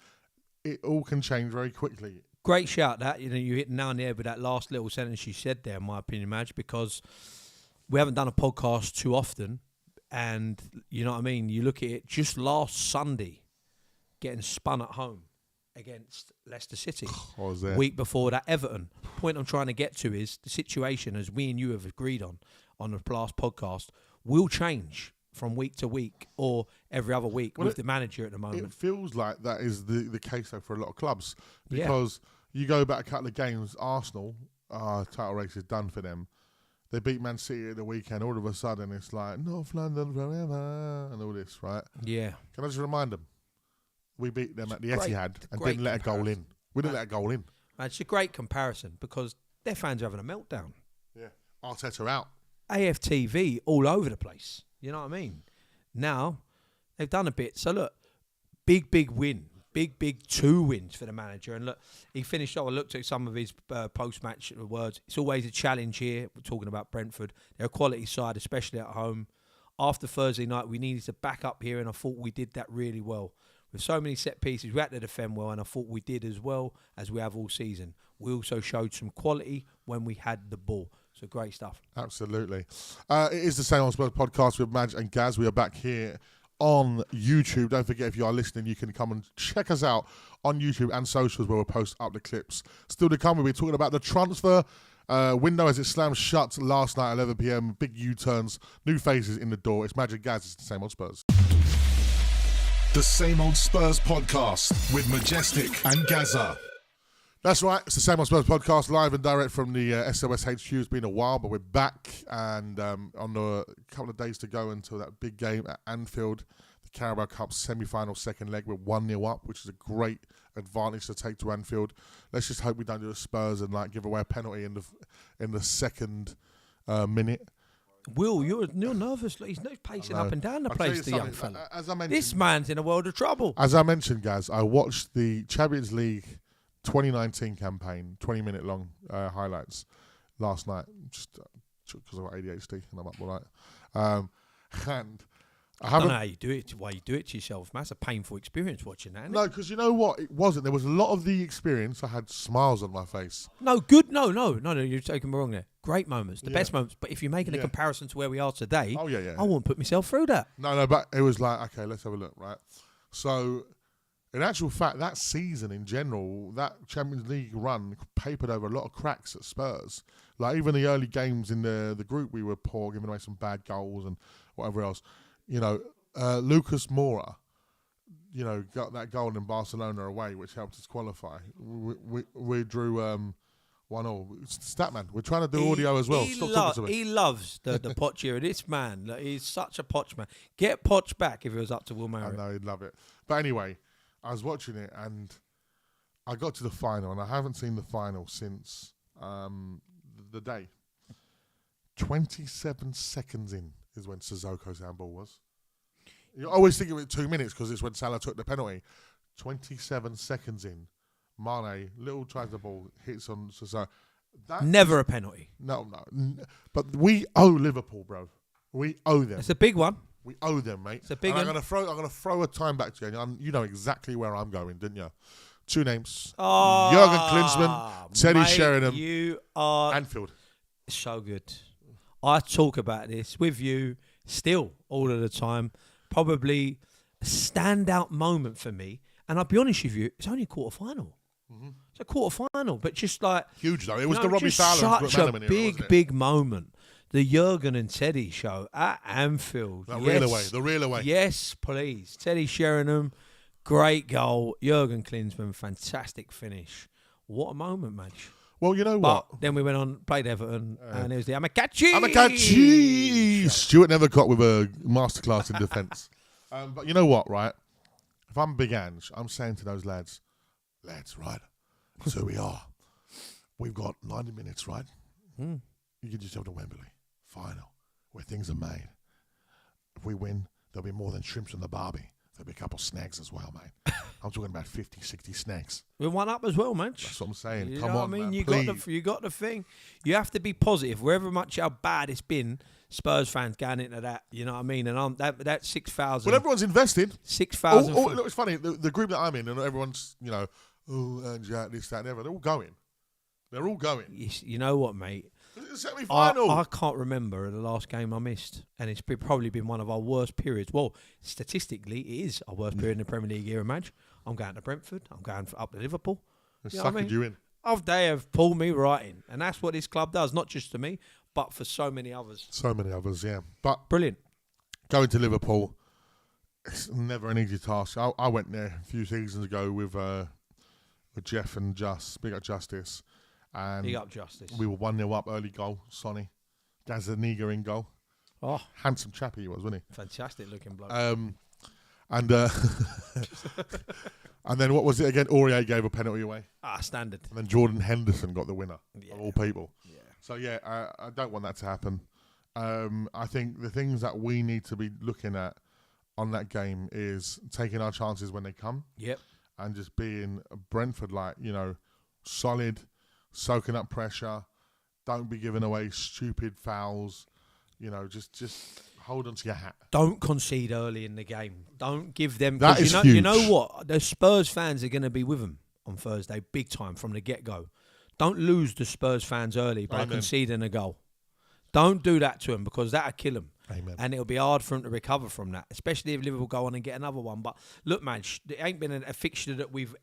It all can change very quickly. Great shout that. You know, you hit now and there with that last little sentence you said there, in my opinion, Madge, because we haven't done a podcast too often, and you know what I mean. You look at it just last Sunday, getting spun at home against Leicester City. Week before that, Everton. Point I'm trying to get to is the situation, as we and you have agreed on the last podcast, will change from week to week or every other week with the manager at the moment. It feels like that is the case though for a lot of clubs, because you go back a couple of games, Arsenal, title race is done for them. They beat Man City at the weekend. All of a sudden, it's like North London forever and all this, right? Yeah. Can I just remind them? We beat them at the Etihad and didn't let a goal in. We didn't let a goal in. Man, it's a great comparison because their fans are having a meltdown. Yeah. Arteta out. AFTV all over the place. You know what I mean? Now, they've done a bit. So, look, big win. Big 2 wins for the manager. And, look, he finished off. I looked at some of his post-match words. It's always a challenge here. We're talking about Brentford. They're a quality side, especially at home. After Thursday night, we needed to back up here, and I thought we did that really well. With so many set pieces, we had to defend well, and I thought we did as well as we have all season. We also showed some quality when we had the ball. So great stuff. Absolutely. It is the Same Old Spurs podcast with Madge and Gaz. We are back here on YouTube. Don't forget, if you are listening, you can come and check us out on YouTube and socials where we'll post up the clips. Still to come, we'll be talking about the transfer window as it slams shut last night at 11 p.m. Big U-turns, new faces in the door. It's Magic Gaz. It's the Same Old Spurs. The Same Old Spurs podcast with Majestic and Gazza. That's right. It's the Same Old Spurs podcast, live and direct from the SOS HQ. It's been a while, but we're back, and on a couple of days to go until that big game at Anfield, the Carabao Cup semi-final second leg. We're 1-0 up, which is a great advantage to take to Anfield. Let's just hope we don't do the Spurs and give away a penalty in the second minute. Will, you're nervous. He's pacing up and down the place, the young fella. This man's in a world of trouble. As I mentioned, Gaz, I watched the Champions League 2019 campaign, 20-minute long highlights last night, just because I've got ADHD and I'm up all night. And I don't know how you do it, why you do it to yourself. Man, that's a painful experience watching that, isn't it? No, because you know what? It wasn't. There was a lot of the experience. I had smiles on my face. No, good. No, you're taking me wrong there. Great moments, the best moments. But if you're making a comparison to where we are today, I wouldn't put myself through that. No, but it was like, okay, let's have a look, right? So, in actual fact, that season in general, that Champions League run papered over a lot of cracks at Spurs. Like even the early games in the group, we were poor, giving away some bad goals and whatever else. You know, Lucas Moura, you know, got that goal in Barcelona away, which helped us qualify. We drew 1-1. Statman, we're trying to do audio as well. Stop talking to me. He loves the Poch era. This man, like, he's such a Poch man. Get Poch back if it was up to Will Marriott. I know, he'd love it. But anyway, I was watching it and I got to the final, and I haven't seen the final since the day. 27 seconds in is when Sissoko's handball was. You always think of it 2 minutes because it's when Salah took the penalty. 27 seconds in, Mane, little tries the ball, hits on Sissoko. Never a penalty. No. But we owe Liverpool, bro. We owe them. It's a big one. We owe them, mate. It's a big one. one. I'm gonna throw a time back to you. You know exactly where I'm going, didn't you? 2 names. Oh, Jurgen Klinsmann, Teddy mate, Sheringham, you are Anfield. so good. I talk about this with you still all of the time. Probably a standout moment for me. And I'll be honest with you, it's only a quarter-final. Mm-hmm. It's a quarter-final, but just like... Huge, though. It was the Robbie Fowler. Such a big moment. The Jurgen and Teddy show at Anfield. The real away. Yes, please. Teddy Sheringham, great goal. Jurgen Klinsmann, fantastic finish. What a moment, Madge. Well, you know what? Then we went on, played Everton, and it was the Amakachi. Stuart never got with a masterclass in defence. But you know what, right? If I'm Big Ange, I'm saying to those lads, right? So we are. We've got 90 minutes, right? You get yourself to Wembley. Final. Where things are made. If we win, there'll be more than shrimps on the barbie. There'll be a couple snags as well, mate. I'm talking about 50, 60 snags. We're one up as well, man. That's what I'm saying. You Come know on, what I mean? man, You got the thing. You have to be positive. Wherever much how bad it's been, Spurs fans going into that. You know what I mean? And that 6,000. Well, everyone's invested. 6,000. Look, it's funny. The group that I'm in, and everyone's, you know, Jack, this, that, and everything. They're all going. They're all going. You know what, mate? It's a semi-final. I can't remember the last game I missed, and it's probably been one of our worst periods. Well, statistically, it is our worst period in the Premier League year, Madge. I'm going to Brentford. I'm going up to Liverpool. They suckered you in. They have pulled me right in, and that's what this club does, not just to me, but for so many others. So many others, yeah. But brilliant. Going to Liverpool, it's never an easy task. I went there a few seasons ago with Jeff and Big up Justice. And big up Justice. We were 1-0 up, early goal, Sonny. Gazzaniga in goal. Oh. Handsome chap he was, wasn't he? Fantastic looking bloke. And then what was it again? Aurier gave a penalty away. Standard. And then Jordan Henderson got the winner, of all people. Yeah. So, I don't want that to happen. I think the things that we need to be looking at on that game is taking our chances when they come. Yep. And just being Brentford, like, you know, solid, soaking up pressure. Don't be giving away stupid fouls. You know, just hold on to your hat. Don't concede early in the game. Don't give them... That is huge. You know what? The Spurs fans are going to be with them on Thursday, big time, from the get-go. Don't lose the Spurs fans early by conceding a goal. Don't do that to them, because that'll kill them. Amen. And it'll be hard for them to recover from that, especially if Liverpool go on and get another one. But look, man, it ain't been a fixture that we've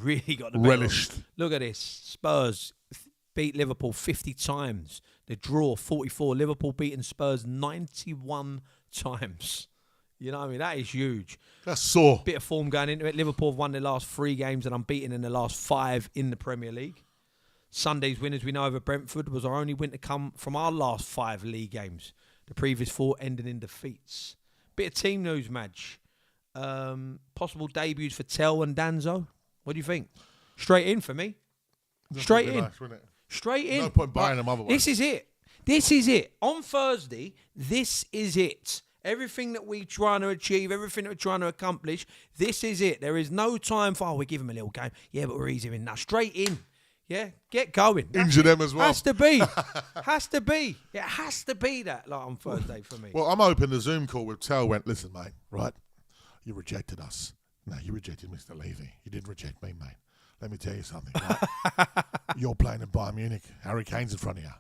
really got to relished. Look at this. Spurs beat Liverpool 50 times. The draw 44. Liverpool beating Spurs 91 times. You know what I mean? That is huge. That's sore. Bit of form going into it. Liverpool have won their last 3 games and unbeaten in the last 5 in the Premier League. Sunday's win, as we know, over Brentford was our only win to come from our last 5 league games. The previous 4 ending in defeats. Bit of team news, Madge. Possible debuts for Tel and Danzo. What do you think? Straight in for me. Straight in. Nice, wouldn't it? Straight in. No point buying them otherwise. This is it. This is it. On Thursday, this is it. Everything that we're trying to achieve, everything that we're trying to accomplish, this is it. There is no time for, we give them a little game. Yeah, but we're easy in. Now, straight in. Yeah, get going. Injure them as well. Has to be. Has to be. It has to be that, like, on Thursday for me. Well, I'm hoping the Zoom call with Tel went, listen, mate, right? You rejected us. No, you rejected Mr. Levy. You didn't reject me, mate. Let me tell you something. Right? You're playing at Bayern Munich. Harry Kane's in front of you.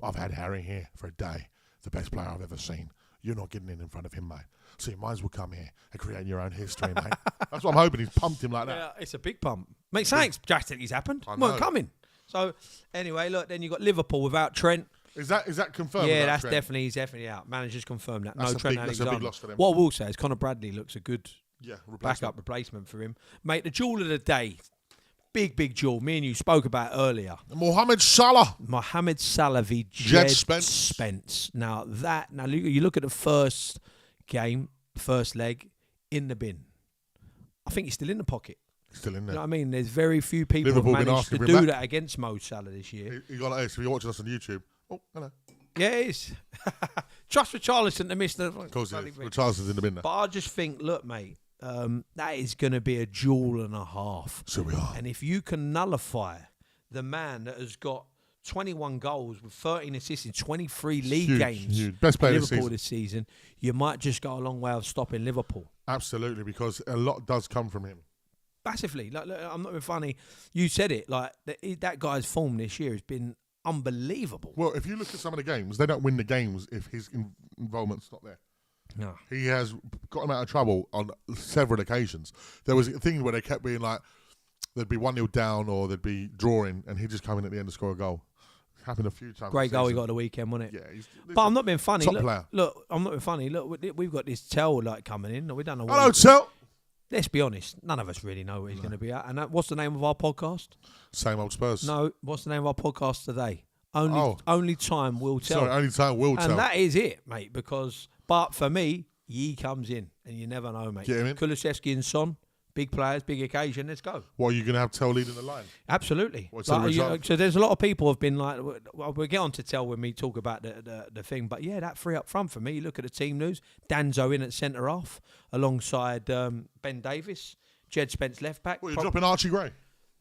I've had Harry here for a day. The best player I've ever seen. You're not getting in front of him, mate. So you might as well come here and create your own history, mate. That's what I'm hoping. He's pumped him like that. Yeah, it's a big pump. Mate, something's drastically happened. I Weren't know. coming. So anyway, look, then you got Liverpool without Trent. Is that confirmed? Yeah, without that's Trent? he's definitely out. Managers confirmed that. That's No Trent that's a big Alexander. loss for them. What I will say is Conor Bradley looks a good replacement. backup replacement for him. Mate, the jewel of the day, big jewel. Me and you spoke about earlier. Mohamed Salah. Mohamed Salah v. Jed Spence. Now you look at the first game, first leg, in the bin. I think he's still in the pocket. Still in there. You know what I mean? There's very few people who Liverpool have been managed to asking for him do back. that against Mo Salah this year. You got if you're watching us on YouTube. Oh, hello. Yeah, it is. Trust Richarlison to miss the... Of course it is. Richarlison's in the bin there. But I just think, look, mate, that is going to be a jewel and a half. So we are. And if you can nullify the man that has got 21 goals with 13 assists in 23 league games, huge. Best player Liverpool this season, you might just go a long way of stopping Liverpool. Absolutely, because a lot does come from him. Massively. Like, look, I'm not being funny. You said it. Like that guy's form this year has been unbelievable. Well, if you look at some of the games, they don't win the games if his involvement's not there. No. He has got him out of trouble on several occasions. There was a thing where they kept being like, they'd be 1-0 down or they'd be drawing, and he'd just come in at the end to score a goal. It's happened a few times. Great goal he got at the weekend, wasn't it? Yeah. But I'm not being funny. Top player. Look, I'm not being funny. Look, we've got this Tel like coming in. We don't know what. Hello, Tel. Let's be honest. None of us really know what he's going to be at. And what's the name of our podcast? Same old Spurs. No. What's the name of our podcast today? Only time will tell. Sorry, only time will tell. And that is it, mate. But for me, he comes in, and you never know, mate. Get him in. Kulusevski and Son, big players, big occasion. Let's go. What, are you going to have Tel leading the line? Absolutely. So there's a lot of people have been like, well, we'll get on to Tel when we talk about the thing. But yeah, that three up front for me. Look at the team news. Danzo in at centre half alongside Ben Davis, Jed Spence left back. Well, you're dropping Archie Gray.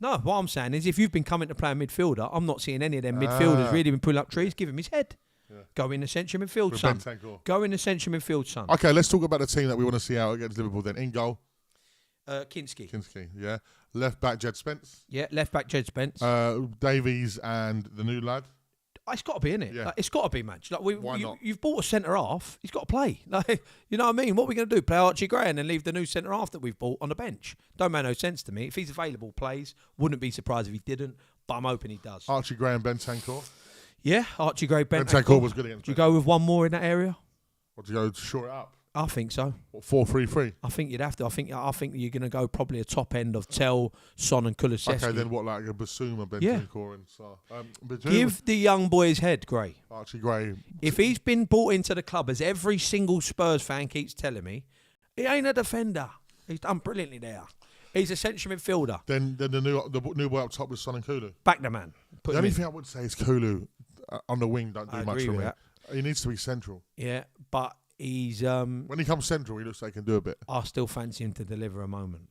No, what I'm saying is if you've been coming to play a midfielder, I'm not seeing any of them midfielders really been pulling up trees. Give him his head. Yeah. Go in the central midfield, son. Go in the central midfield, son. Okay, let's talk about the team that we want to see out against Liverpool then. In goal. Kinski, yeah. Left back, Jed Spence. Yeah, left back, Jed Spence. Davies and the new lad. It's got to be, innit? Yeah. Like, it's got to be, man. Like, Why not? You've bought a centre half. He's got to play. Like, you know what I mean? What are we going to do? Play Archie Gray and then leave the new centre half that we've bought on the bench? Don't make no sense to me. If he's available, plays. Wouldn't be surprised if he didn't, but I'm hoping he does. Archie Gray and Bentancur. Yeah, Archie Gray, Bentancur was good against. Do you go with one more in that area? Or do you go to shore it up? I think so. What, 4-3-3? I think you'd have to. I think you're going to go probably a top end of Tel, Son and Kulusevski. Okay, then what, like a Basuma, Bentancur and so. Give the young boy his head, Gray. Archie Gray. If he's been brought into the club, as every single Spurs fan keeps telling me, he ain't a defender. He's done brilliantly there. He's a central midfielder. Then the new boy up top was Son and Kulu. Back the man. The only thing I would say is Kulu on the wing don't do I much agree for with me. that. He needs to be central. Yeah, but he's... when he comes central, he looks like he can do a bit. I still fancy him to deliver a moment.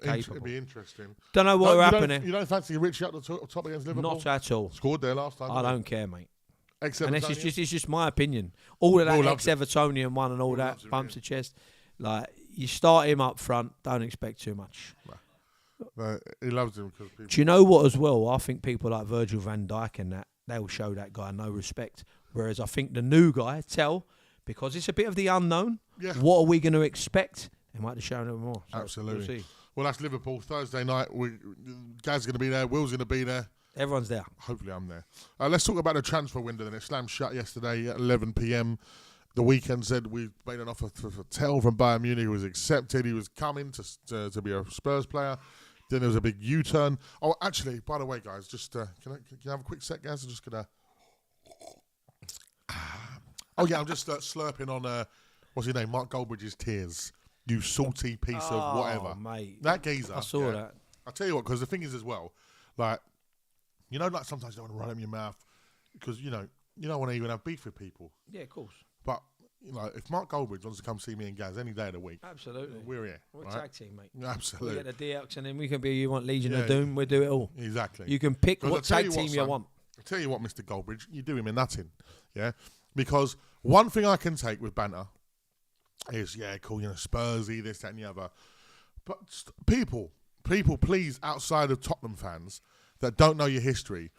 It'd be interesting. Don't know what will happen there. You don't fancy Richie up the top against Liverpool? Not at all. Scored there last time. I don't care, mate. And it's just my opinion. All of that All ex-Evertonian one and all that bumps the chest. Like, you start him up front, don't expect too much. He loves him because people... Do you know what as well? I think people like Virgil van Dijk and that, they'll show that guy no respect. Whereas I think the new guy, Tel, because it's a bit of the unknown, what are we going to expect? They might have shown him more. So Absolutely. We'll see. Well, that's Liverpool. Thursday night, Gaz's going to be there. Will's going to be there. Everyone's there. Hopefully I'm there. Let's talk about the transfer window then. It slammed shut yesterday at 11 p.m. The weekend said we made an offer for Tel from Bayern Munich. He was accepted. He was coming to be a Spurs player. Then there was a big U-turn. Oh, actually, by the way, guys, just can I have a quick sec, Gaz? I'm just going to... Oh, yeah, I'm just slurping on, what's his name? Mark Goldbridge's tears. You salty piece of whatever. Mate. That geezer. I saw that. I'll tell you what, because the thing is as well, like, you know, like sometimes you don't want to run up your mouth because, you know, you don't want to even have beef with people. Yeah, of course. But, you know, if Mark Goldbridge wants to come see me and Gaz any day of the week, absolutely, we're here. We're right? a tag team, mate. Absolutely. We get the DX and then we can be, you want Legion of Doom, we'll do it all. Exactly. You can pick what tag team you want. I'll tell you what, Mr. Goldbridge, you do him a nutting, yeah? Because one thing I can take with banter is, yeah, cool, you know, Spursy, this, that, and the other. But people, please, outside of Tottenham fans that don't know your history,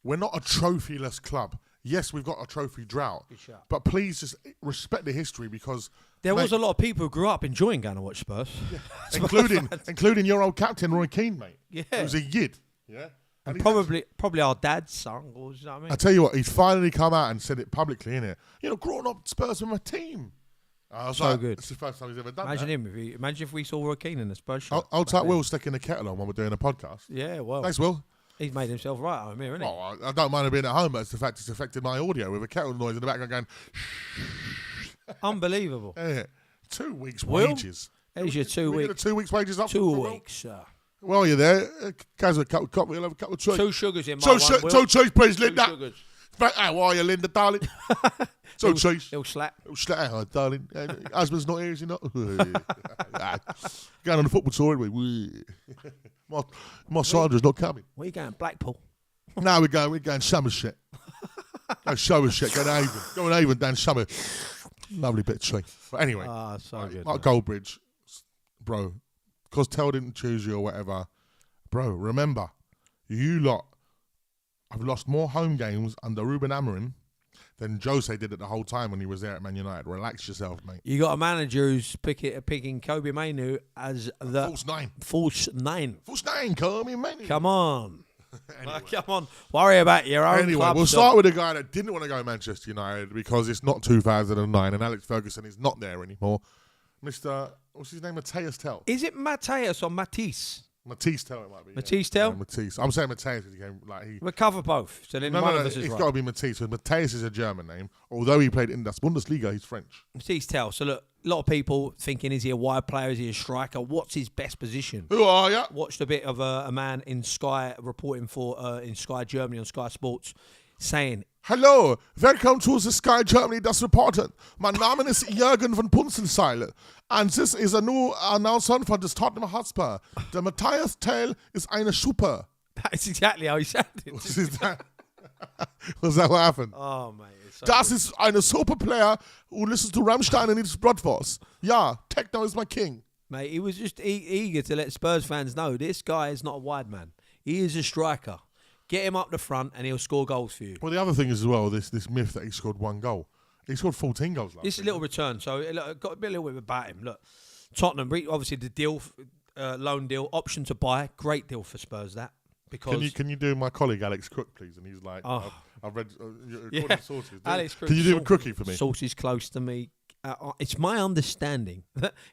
we're not a trophyless club. Yes, we've got a trophy drought, but please just respect the history because... There was a lot of people who grew up enjoying going to watch Spurs. Yeah. including your old captain, Roy Keane, mate. Yeah. He was a yid, yeah? And probably our dad's son. Or, you know what I mean? I tell you what, he's finally come out and said it publicly, innit? You know, growing up Spurs were my team. I was So like, good. It's the first time he's ever done Imagine that. him. Imagine if we saw Roy Keane in the Spurs shirt. I'll take Will sticking the kettle on when we're doing a podcast. Yeah, well. Thanks, Will. He's made himself right at home here, isn't he? Oh, I don't mind him being at home, but it's the fact it's affected my audio with a kettle noise in the background going, Unbelievable. yeah. 2 weeks' Will? wages. There's your 2 We get weeks. a 2 weeks' wages up. 2 for Will? weeks, sir. Well, you're there. Guys, we'll have a couple of trees. 2 sugars in my one, Will. Two trees, please, 2 Linda. sugars. How are you, Linda, darling? 2 trees. He'll slap. Oh, darling. Husband's not here, is he not? Going on the football tour, aren't we? My Sandra's not coming. Where are you going? Blackpool. No, we're going Somerset. Go Somerset, go to Avon. Go to Avon down Summer. Lovely bit of tree. But anyway, So good. Mark Goldbridge, bro, because Tel didn't choose you or whatever, bro, remember, you lot have lost more home games under Ruben Amorim than Jose did it the whole time when he was there at Man United. Relax yourself, mate. You got a manager who's picking Kobe Mainoo as the False nine. false nine. False nine, Kobe Mainoo. Come on. Come on. Worry about your own Anyway, club we'll stuff. start with a guy that didn't want to go to Manchester United because it's not 2009 and Alex Ferguson is not there anymore. Mr. What's his name? Matthys Tel. Is it Matthias or Matisse? Matthys Tel, it might be. Matthys Tel? Yeah, Matthys. I'm saying Matthys because he came he. We'll cover both. So then No, one of us is it's right. got to be Matthys. So Matthys is a German name. Although he played in the Bundesliga, he's French. Matthys Tel. So look, a lot of people thinking, is he a wide player? Is he a striker? What's his best position? Who are you? Watched a bit of a man in Sky reporting for in Sky Germany on Sky Sports saying, Hallo, welcome to the Sky Germany Das Reporten. Mein Name ist Jürgen von Punzenseile. And this is a new announcement from the Tottenham Hotspur. The Matthias Tel is eine Super. that's exactly how he sounded. Was that what happened? Oh, mate. It's so Das good. ist eine super player who listens to Rammstein and eats Bratwurst. Ja, techno is my king. Mate, he was just eager to let Spurs fans know this guy is not a wide man. He is a striker. Get him up the front and he'll score goals for you. Well, the other thing is as well, this myth that he scored 1 goal. He scored 14 goals last This is a little return, so look, got to be a little bit about him. Look, Tottenham, obviously the deal, loan deal, option to buy, great deal for Spurs. That because Can you do my colleague Alex Crook, please? And he's like, Oh. I've read Yeah. according to sources. Alex Crook, Can you do a crookie for me? Sources close to me. It's my understanding.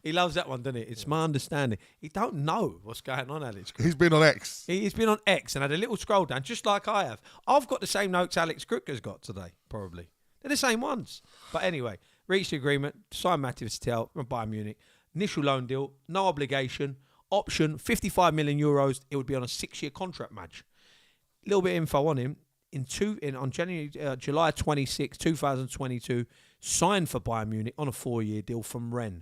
He loves that one, doesn't it? It's my understanding. He don't know what's going on, Alex Crook. He's been on X. He's been on X and had a little scroll down, just like I have. I've got the same notes Alex Crook has got today, probably. They're the same ones. But anyway, reached the agreement, signed Matthias Tel from Bayern Munich. Initial loan deal, no obligation. Option, 55 million euros. It would be on a 6-year contract match. A little bit of info on him. On July 26, 2022, signed for Bayern Munich on a 4-year deal from Rennes.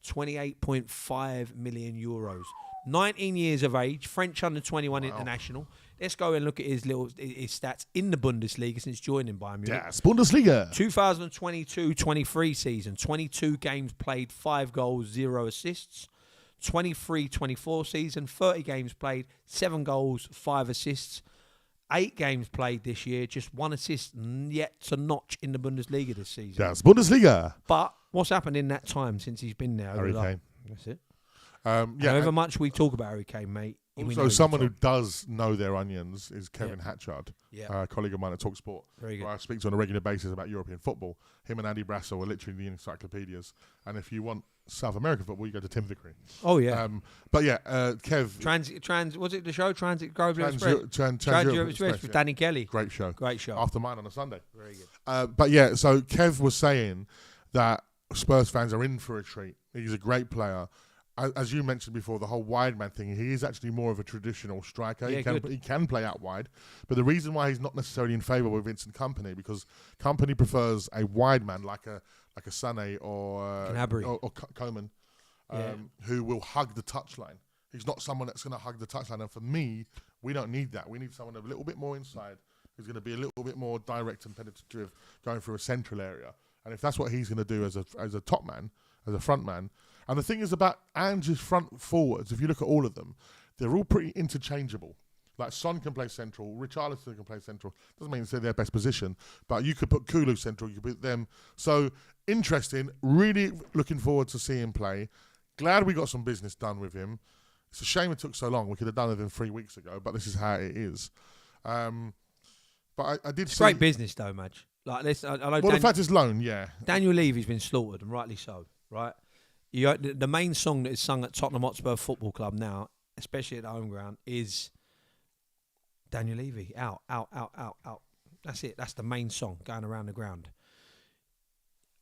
28.5 million euros. 19 years of age, French under-21 international. Let's go and look at his stats in the Bundesliga since joining Bayern Munich. Yes, Bundesliga. 2022-23 season, 22 games played, 5 goals, 0 assists. 23-24 season, 30 games played, 7 goals, 5 assists. 8 games played this year, just 1 assist yet to notch in the Bundesliga this season. Yes, Bundesliga. But what's happened in that time since he's been there? Harry Kane. That's it. Yeah. However much we talk about Harry Kane, mate. we know Also, he's someone who top. does know their onions is Kevin Hatchard, Yeah. a colleague of mine at Talk Sport, Very good. who I speak to on a regular basis about European football. Him and Andy Brassel are literally the encyclopedias. And if you want South American football, you go to Tim Vickery. Oh, yeah. But yeah, Kev. Was it the show? Transit Grove Trans Express? Europe Express with yeah. Danny Kelly. Great show. Great show. After mine on a Sunday. Very good. But yeah, so Kev was saying that Spurs fans are in for a treat. He's a great player. As you mentioned before, the whole wide man thing, he is actually more of a traditional striker. Yeah, He can play out wide. But the reason why he's not necessarily in favour with Vincent Kompany, because Kompany prefers a wide man like a Sané or Coman, who will hug the touchline. He's not someone that's going to hug the touchline. And for me, we don't need that. We need someone a little bit more inside, who's going to be a little bit more direct and penetrative, going through a central area. And if that's what he's going to do as a top man, as a front man. And the thing is about Ange's front forwards, if you look at all of them, they're all pretty interchangeable. Like Son can play central, Richarlison can play central. Doesn't mean it's their best position, but you could put Kulu central, you could put them. So interesting, really looking forward to seeing him play. Glad we got some business done with him. It's a shame it took so long. We could have done it with him 3 weeks ago, but this is how it is. But I did It's see... great business, though, Madge. Like this, I know. Well, the fact is loan, yeah. Daniel Levy's been slaughtered, and rightly so, right? The main song that is sung at Tottenham Hotspur Football Club now, especially at the home ground, is Daniel Levy, out, out, out, out, out. That's it. That's the main song going around the ground.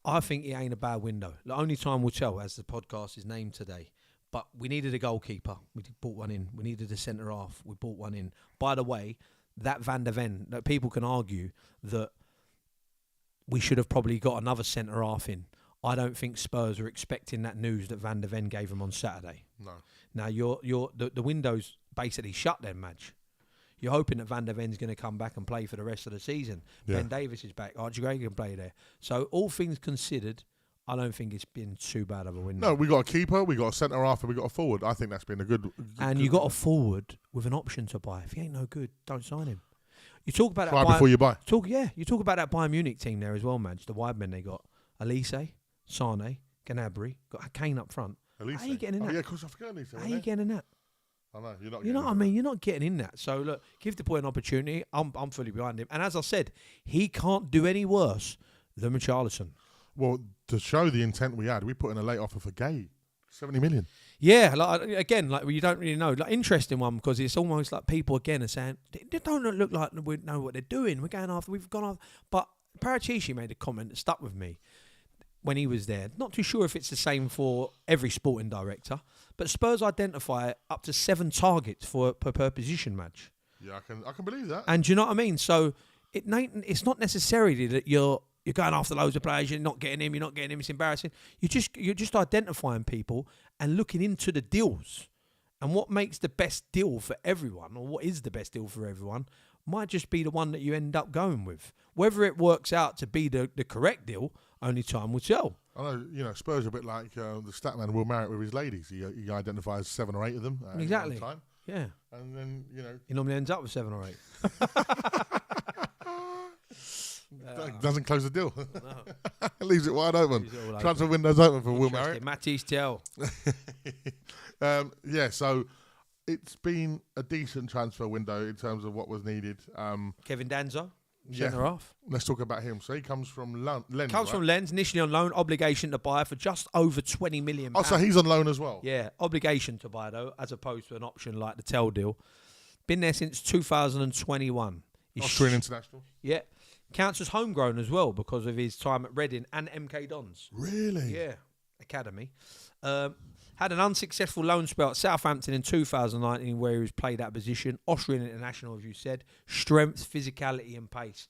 I think it ain't a bad window. The only time will tell, as the podcast is named today. But we needed a goalkeeper. We brought one in. We needed a centre-half. We brought one in. By the way, that Van der Ven, that people can argue that we should have probably got another centre-half in. I don't think Spurs were expecting that news that Van der Ven gave them on Saturday. No. Now, the window's basically shut then, Madge. You're hoping that Van der Ven's going to come back and play for the rest of the season. Yeah. Ben Davies is back. Archie Gray can play there. So, all things considered, I don't think it's been too bad of a window. No, we got a keeper, we got a centre-half, and we got a forward. I think that's been a good... And you got a forward with an option to buy. If he ain't no good, don't sign him. You talk about that before you buy. You talk about that Bayern Munich team there as well, Madge. The wide men they got. Elise, Sane, Gnabry, got Kane up front. Elise? How are you getting in that? Yeah, of course I forgot Elise. How are you getting in that? I know, you're not. You know what I mean? You're not getting in that. So look, give the boy an opportunity. I'm fully behind him. And as I said, he can't do any worse than Richarlison. Well, to show the intent we had, we put in a late offer for Gay, 70 million. Yeah, you don't really know. Like, interesting one, because it's almost like people again are saying they don't look like we know what they're doing. We've gone after. But Paratici made a comment that stuck with me when he was there. Not too sure if it's the same for every sporting director, but Spurs identify up to 7 targets per position match. Yeah, I can believe that. And do you know what I mean? So it's not necessarily that you're going after loads of players, you're not getting him, it's embarrassing. You're just identifying people and looking into the deals. And what makes the best deal for everyone, or what is the best deal for everyone, might just be the one that you end up going with. Whether it works out to be the correct deal, only time will tell. I know, Spurs are a bit like the statman Will Marriott with his ladies. He identifies 7 or 8 of them exactly. at one time. Yeah. And then, he normally ends up with 7 or 8. Doesn't close the deal. No. Leaves it wide open. Transfer window's open for Will Marriott. Matthys Tel. So it's been a decent transfer window in terms of what was needed. Kevin Danzo, centre half. Let's talk about him. So he comes from Lens. From Lens, initially on loan, obligation to buy for just over £20 million. Oh, so he's on loan as well? Yeah, obligation to buy though, as opposed to an option like the Tel deal. Been there since 2021. Austrian international? Yeah. Counts as homegrown as well because of his time at Reading and MK Dons. Really? Yeah, academy. Had an unsuccessful loan spell at Southampton in 2019 where he was played that position. Austrian international, as you said. Strength, physicality and pace.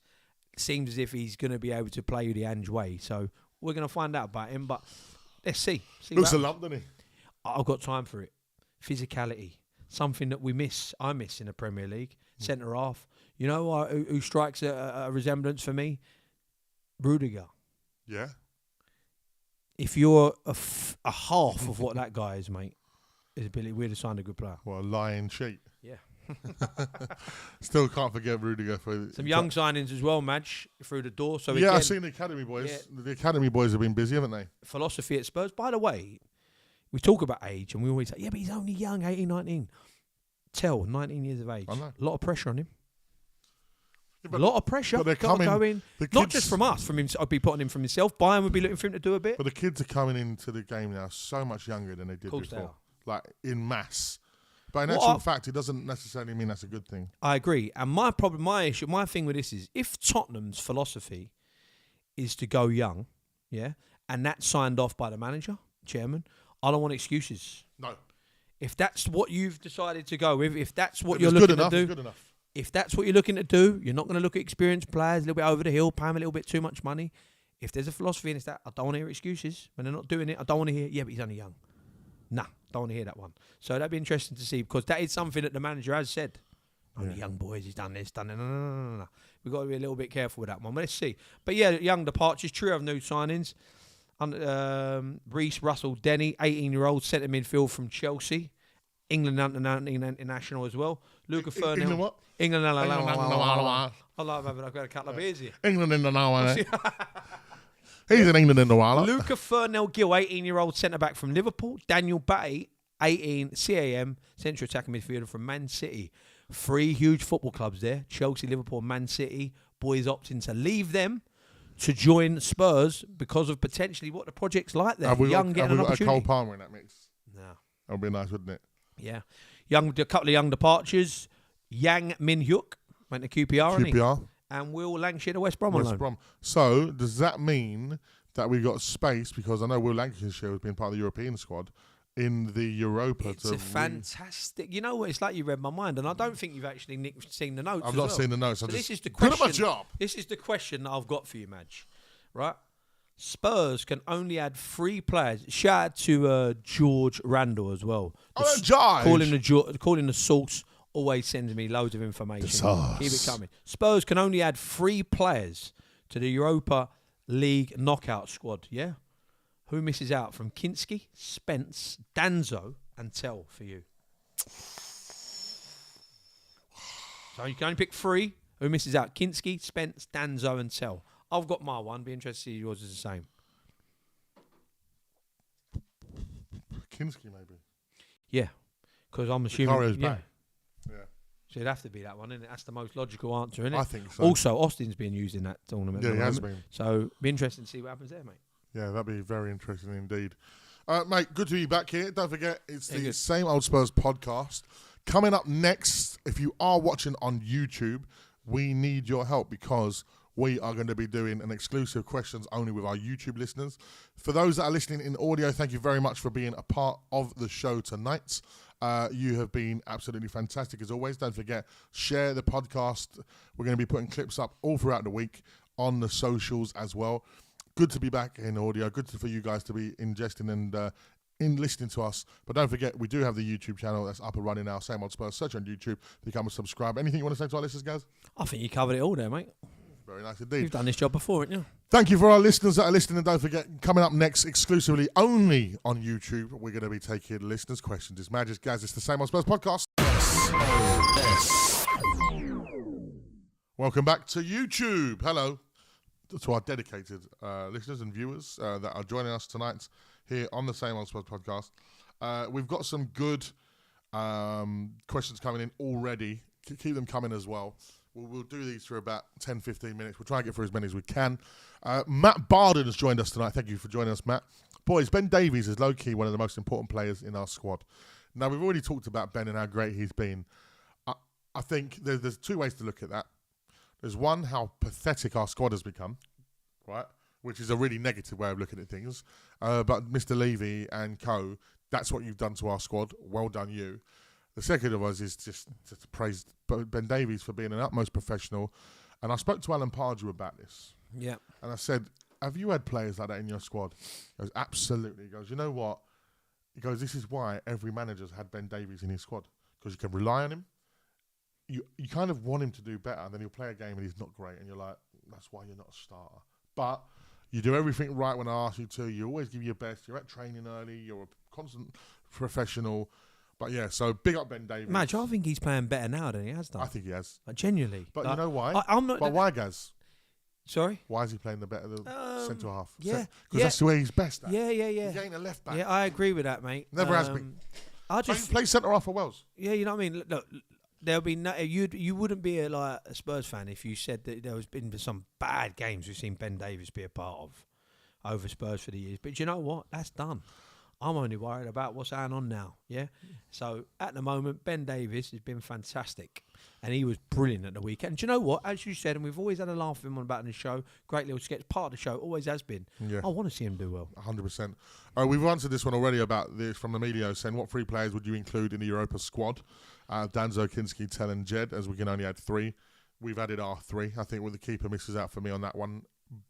It seems as if he's going to be able to play the Ange way. So we're going to find out about him, but let's see. Looks a lump, doesn't he? I've got time for it. Physicality. Something that I miss in the Premier League. Centre-half. You know who strikes a resemblance for me? Rudiger. Yeah. If you're a half of what that guy is, mate, it's Billy. We'd have signed a good player. Well, a lying sheet. Yeah. Still can't forget Rudiger for some young signings as well, Madge, through the door. So I've seen the academy boys. Yeah. The academy boys have been busy, haven't they? Philosophy at Spurs. By the way, we talk about age and we always say, yeah, but he's only young, 18, 19. Tel, 19 years of age. I know. A lot of pressure on him. Yeah, a lot of pressure. But they're coming. Not just from us, from him. I'd be putting him from himself. Bayern would be looking for him to do a bit. But the kids are coming into the game now so much younger than they did before. Like in mass. But in actual fact, it doesn't necessarily mean that's a good thing. I agree. And my problem, my thing with this is, if Tottenham's philosophy is to go young, yeah, and that's signed off by the manager, chairman, I don't want excuses. No. If that's what you've decided to go with, if that's what you're looking to do, good enough. If that's what you're looking to do, you're not going to look at experienced players a little bit over the hill, pay them a little bit too much money. If there's a philosophy and it's that, I don't want to hear excuses. When they're not doing it, I don't want to hear, yeah, but he's only young. Nah, don't want to hear that one. So that'd be interesting to see, because that is something that the manager has said. Only young boys, he's done this, done that. No. We've got to be a little bit careful with that one. But let's see. But yeah, young departures, trio of new signings. Reece, Russell, Denny, 18-year-old centre midfield from Chelsea. England international as well. Luca Fernell. England what? England. I like having. I've got a couple of beers here. England in the now, he's in England in the while. Luca Fernell Gill, 18-year-old centre back from Liverpool. Daniel Batty, 18, CAM, central attacking midfielder from Man City. 3 huge football clubs there, Chelsea, Liverpool, Man City. Boys opting to leave them to join Spurs because of potentially what the project's like there. Have we Young got, getting have an we got a opportunity. Cole Palmer in that mix? No. That would be nice, wouldn't it? Yeah. A couple of young departures. Yang Min-hyuk went to QPR, hasn't he? QPR. And Will Lancashire to West Brom on West loan. Brom. So, does that mean that we got space, because I know Will Lancashire has been part of the European squad, in the Europa? It's a fantastic... You know what? It's like you read my mind, and I don't think you've actually seen the notes. I've not seen the notes. So I this is the good question. at my job. This is the question that I've got for you, Madge. Right? Spurs can only add 3 players. Shout out to George Randall as well. George! Calling the source always sends me loads of information. Keep it coming. Spurs can only add 3 players to the Europa League knockout squad. Yeah? Who misses out from Kinski, Spence, Danzo, and Tel for you? So you can only pick 3. Who misses out? Kinski, Spence, Danzo, and Tel. I've got my one. Be interested to see yours is the same. Kinski, maybe. Yeah. Because I'm assuming... Vicario's back. Yeah. So it'd have to be that one, isn't it? That's the most logical answer, isn't it? I think so. Also, Austin's being used in that tournament. Yeah, at he the has moment. been. So be interesting to see what happens there, mate. Yeah, that'd be very interesting indeed. Mate, good to be back here. Don't forget, it's the good. Same Old Spurs podcast. Coming up next, if you are watching on YouTube, we need your help because we are going to be doing an exclusive questions only with our YouTube listeners. For those that are listening in audio, thank you very much for being a part of the show tonight. You have been absolutely fantastic as always. Don't forget, share the podcast. We're going to be putting clips up all throughout the week on the socials as well. Good to be back in audio. Good for you guys to be ingesting and in listening to us. But don't forget, we do have the YouTube channel that's up and running now. Same Old Spurs. Search on YouTube. Become a subscriber. Anything you want to say to our listeners, guys? I think you covered it all there, mate. Very nice indeed. You've done this job before, haven't you? Thank you for our listeners that are listening. And don't forget, coming up next, exclusively only on YouTube, we're going to be taking listeners' questions. It's Majestic Gazza. It's the Same Old Spurs podcast. Welcome back to YouTube. Hello to our dedicated listeners and viewers that are joining us tonight here on the Same Old Spurs podcast. We've got some good questions coming in already. Keep them coming as well. We'll do these for about 10, 15 minutes. We'll try and get through as many as we can. Matt Barden has joined us tonight. Thank you for joining us, Matt. Boys, Ben Davies is low-key one of the most important players in our squad. Now, we've already talked about Ben and how great he's been. I think there's 2 ways to look at that. There's one, how pathetic our squad has become, right? Which is a really negative way of looking at things. But Mr. Levy and co, that's what you've done to our squad. Well done, you. The second of us is just to praise Ben Davies for being an utmost professional. And I spoke to Alan Pardew about this. Yeah. And I said, have you had players like that in your squad? He goes, absolutely. He goes, you know what? He goes, this is why every manager's had Ben Davies in his squad. Because you can rely on him. You kind of want him to do better. And then he'll play a game and he's not great. And you're like, that's why you're not a starter. But you do everything right when I ask you to. You always give your best. You're at training early. You're a constant professional. But yeah, so big up Ben Davies. Madge, I think he's playing better now than he has done. I think he has. Like, genuinely. But like, you know why? I'm not. But why, Gaz? Sorry? Why is he playing the better centre half? Yeah. Because that's where he's best at. Yeah. He ain't a left back. Yeah, I agree with that, mate. Never has been. I just play centre half for Wales. Yeah, you know what I mean. Look, there'll be no. You wouldn't be a Spurs fan if you said that there has been some bad games we've seen Ben Davies be a part of over Spurs for the years. But you know what? That's done. I'm only worried about what's going on now, yeah? So, at the moment, Ben Davies has been fantastic. And he was brilliant at the weekend. Do you know what? As you said, and we've always had a laugh with him about in the show, great little sketch, part of the show, always has been. Yeah. I want to see him do well. 100%. We've answered this one already about this from the media, saying what 3 players would you include in the Europa squad? Danzo, Kinski, Tel and Jed, as we can only add 3. We've added our 3. I think with the keeper misses out for me on that one.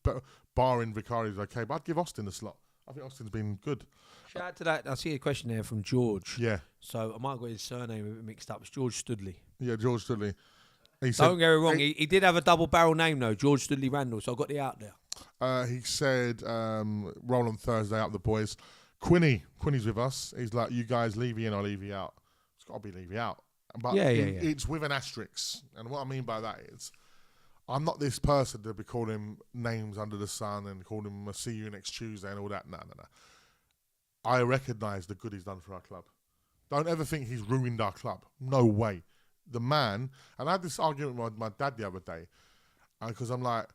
But barring Vicario's okay, but I'd give Austin the slot. I think Austin's been good. Shout out to that. I see a question there from George. Yeah. So I might have got his surname mixed up. It's George Studley. Yeah, George Studley. Don't get me wrong. He did have a double barrel name though, George Studley Randall. So I got it out there. He said, roll on Thursday up the boys. Quinny's with us. He's like, you guys leave you in or leave you out. It's got to be leave you out. But it's with an asterisk. And what I mean by that is, I'm not this person to be calling names under the sun and calling him a see you next Tuesday and all that. No. I recognise the good he's done for our club. Don't ever think he's ruined our club. No way. the man, and I had this argument with my dad the other day, because I'm like,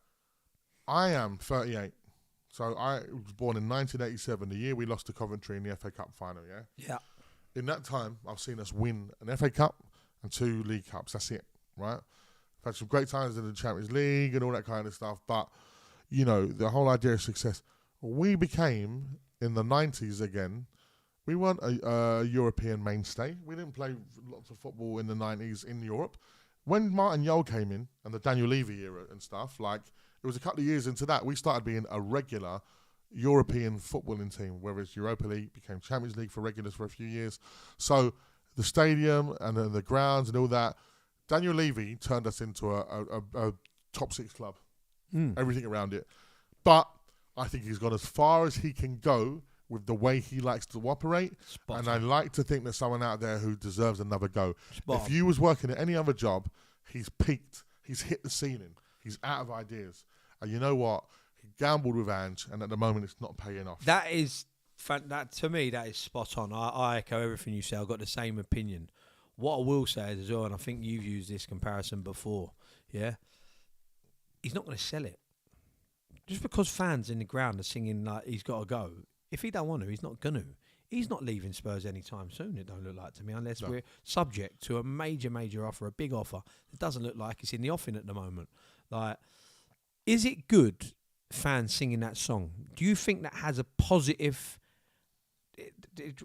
I am 38. So I was born in 1987, the year we lost to Coventry in the FA Cup final, yeah? Yeah. In that time, I've seen us win an FA Cup and 2 League Cups. That's it, right? I've had some great times in the Champions League and all that kind of stuff. But, you know, the whole idea of success, we became, in the 90s again, we weren't a European mainstay. We didn't play lots of football in the 90s in Europe. When Martin Jol came in and the Daniel Levy era and stuff, like, it was a couple of years into that, we started being a regular European footballing team, whether it's Europa League, became Champions League for regulars for a few years. So the stadium and the grounds and all that, Daniel Levy turned us into a top 6 club, everything around it. But I think he's gone as far as he can go with the way he likes to operate. And I like to think there's someone out there who deserves another go. If you was working at any other job, he's peaked. He's hit the ceiling. He's out of ideas. And you know what? He gambled with Ange, and at the moment, it's not paying off. That to me, that is spot on. I echo everything you say. I've got the same opinion. What I will say is as well, and I think you've used this comparison before, yeah? He's not going to sell it. Just because fans in the ground are singing like he's got to go, if he don't want to, he's not going to. He's not leaving Spurs anytime soon, it don't look like to me, unless we're subject to a major offer, a big offer. It doesn't look like it's in the offing at the moment. Like, is it good, fans singing that song? Do you think that has a positive...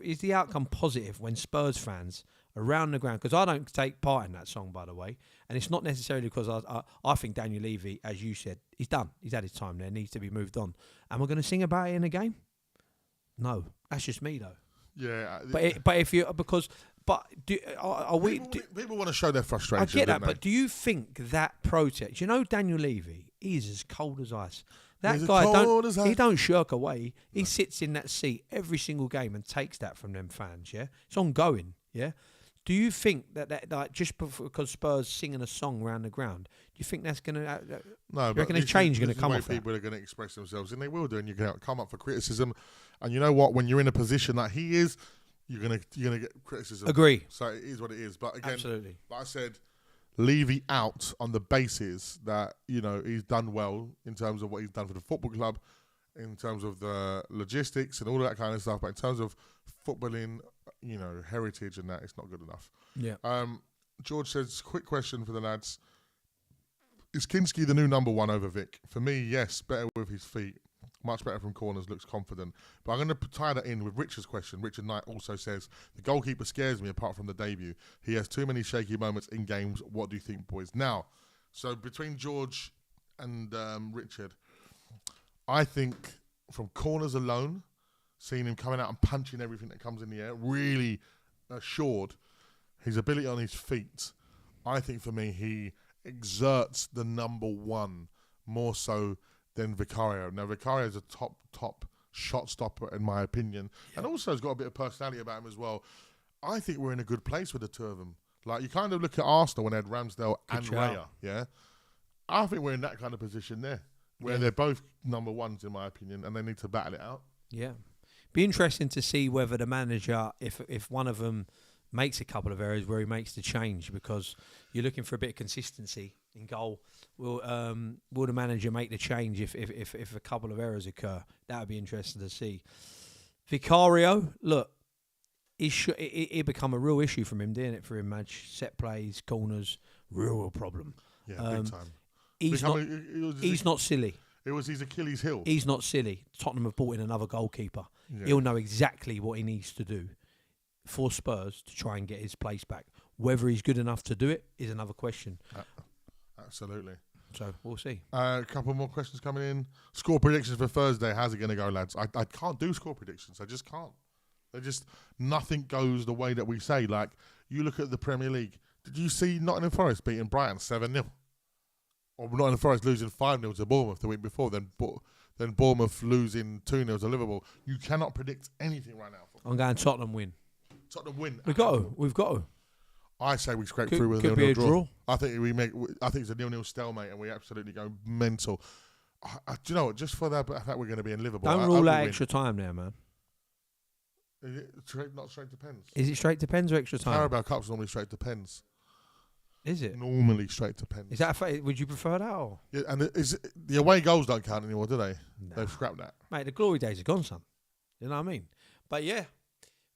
Is the outcome positive when Spurs fans around the ground? Because I don't take part in that song, by the way, and it's not necessarily because I think Daniel Levy, as you said, he's done. He's had his time there, needs to be moved on. Am I going to sing about it in a game? No, that's just me though. Yeah, but if you people want to show their frustration. I get that, but do you think that protest? You know, Daniel Levy, he's as cold as ice. That guy don't shirk away. He sits in that seat every single game and takes that from them fans. Yeah, it's ongoing. Yeah. Do you think that like just because Spurs singing a song around the ground, do you think that's going to... No, but reckon a change going to come off that? People are going to express themselves, and they will do, and you're going to come up for criticism. And you know what? When you're in a position like he is, you're gonna get criticism. Agree. So it is what it is. But again, absolutely. Like I said, Levy out on the basis that, you know, he's done well in terms of what he's done for the football club, in terms of the logistics and all that kind of stuff. But in terms of footballing, you know, heritage and that, it's not good enough. Yeah. George says, quick question for the lads. Is Kinski the new number 1 over Vic? For me, yes, better with his feet. Much better from corners, looks confident. But I'm going to tie that in with Richard's question. Richard Knight also says, the goalkeeper scares me apart from the debut. He has too many shaky moments in games. What do you think, boys? Now, so between George and Richard, I think from corners alone, seeing him coming out and punching everything that comes in the air, really assured, his ability on his feet, I think for me, he exerts the number 1 more so than Vicario. Now, Vicario is a top shot stopper, in my opinion, and also has got a bit of personality about him as well. I think we're in a good place with the two of them. Like, you kind of look at Arsenal when they had Ramsdale and Raya, yeah? I think we're in that kind of position there, where they're both number 1s, in my opinion, and they need to battle it out. Yeah. Be interesting to see whether the manager, if one of them makes a couple of errors, where he makes the change, because you're looking for a bit of consistency in goal. Will the manager make the change if a couple of errors occur? That would be interesting to see. Vicario, look, it become a real issue from him, didn't it? For him, Madge, set plays, corners, real problem. Yeah, big time. He's not silly. It was his Achilles heel. He's not silly. Tottenham have brought in another goalkeeper. Yeah. He'll know exactly what he needs to do for Spurs to try and get his place back. Whether he's good enough to do it is another question. Absolutely. So we'll see. A couple more questions coming in. Score predictions for Thursday. How's it going to go, lads? I can't do score predictions. I just can't. Nothing goes the way that we say. Like, you look at the Premier League. Did you see Nottingham Forest beating Brighton 7-0? Or Nottingham Forest losing 5-0 to Bournemouth the week before, then Bournemouth losing 2-0 to Liverpool. You cannot predict anything right now. I'm going Tottenham win. Tottenham win. We've got to. I say we scrape through with a 0-0 draw. I think it's a 0-0 stalemate and we absolutely go mental. Do you know what? Just for that fact we're going to be in Liverpool. Don't rule out extra time now, man. Is it not straight to pens? Is it straight to pens or extra time? Carabao Cup's normally straight to pens. Is it? Normally straight to pens. Is that would you prefer that? Or? Yeah, and the away goals don't count anymore, do they? No. They've scrapped that. Mate, the glory days are gone, son. You know what I mean? But yeah,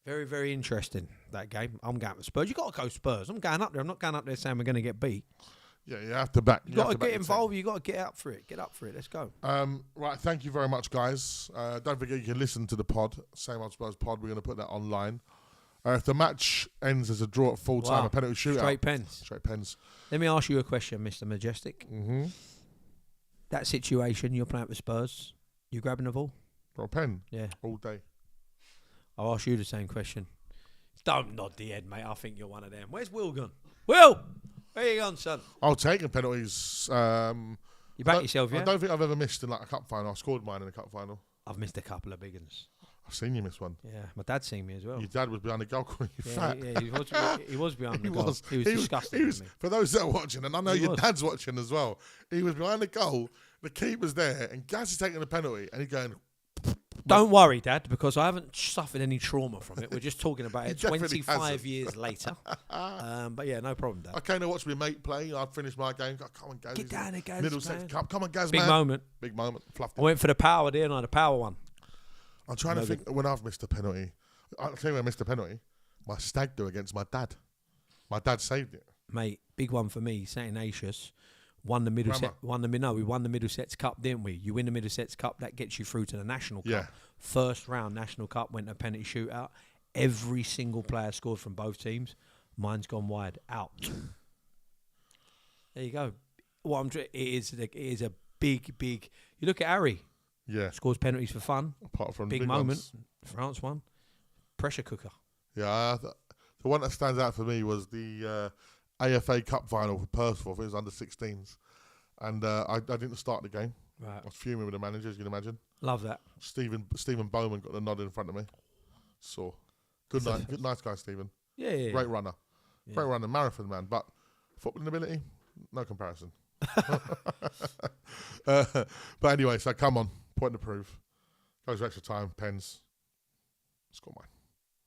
very, very interesting, that game. I'm going for Spurs. You got to go Spurs. I'm going up there. I'm not going up there saying we're going to get beat. Yeah, you have to back. You got to get involved. You got to get up for it. Get up for it. Let's go. Right, thank you very much, guys. Don't forget you can listen to the pod, Same Old Spurs pod. We're going to put that online. If the match ends as a draw at full time, a penalty shootout. Straight pens. Let me ask you a question, Mr. Majestic. Mm-hmm. That situation, you're playing for Spurs, you grabbing the ball? For a pen? Yeah. All day. I'll ask you the same question. Don't nod the head, mate. I think you're one of them. Where's Will gone? Will! Where you gone, son? I'll take the penalties. You back yourself, yeah? I don't think I've ever missed in like a cup final. I scored mine in a cup final. I've missed a couple of big ones. I've seen you miss one. Yeah, my dad's seen me as well. Your dad was behind the goal. Fat. Yeah, he was behind the goal. He was disgusting. For those that are watching, and I know your dad's watching as well, he was behind the goal, the keeper's there, and Gaz is taking the penalty, and he's going... Don't worry, Dad, because I haven't suffered any trauma from it. We're just talking about it 25 years later. But yeah, no problem, Dad. I came to watch my mate play. I'd finished my game. Come on, Gaz. Get down there, Gaz. Middlesex Cup. Come on, Gaz, Big man. moment. Big moment. Fluffed it. I went for the power, didn't I? The power one. I'm trying to think when I've missed a penalty. I'll tell you when I missed a penalty. My stag do against my dad. My dad saved it. Mate, big one for me. St. Ignatius won the Middlesex. We won the Middlesex Cup, didn't we? You win the Middlesex Cup, that gets you through to the National Cup. Yeah. First round National Cup went to a penalty shootout. Every single player scored from both teams. Mine's gone wide, out. There you go. It is a big. You look at Harry. Yeah. Scores penalties for fun. Apart from big moment. Ones. France won. Pressure cooker. Yeah, the one that stands out for me was the AFA Cup final for Percival. It was under 16s. And I didn't start the game. Right. I was fuming with the manager, as you can imagine. Love that. Stephen Bowman got the nod in front of me. So, nice guy, Stephen. Yeah. Great runner. Yeah. Great runner, marathon man. But footballing ability, no comparison. But anyway, so come on. Point to prove. Goes to extra time, pens. Score mine.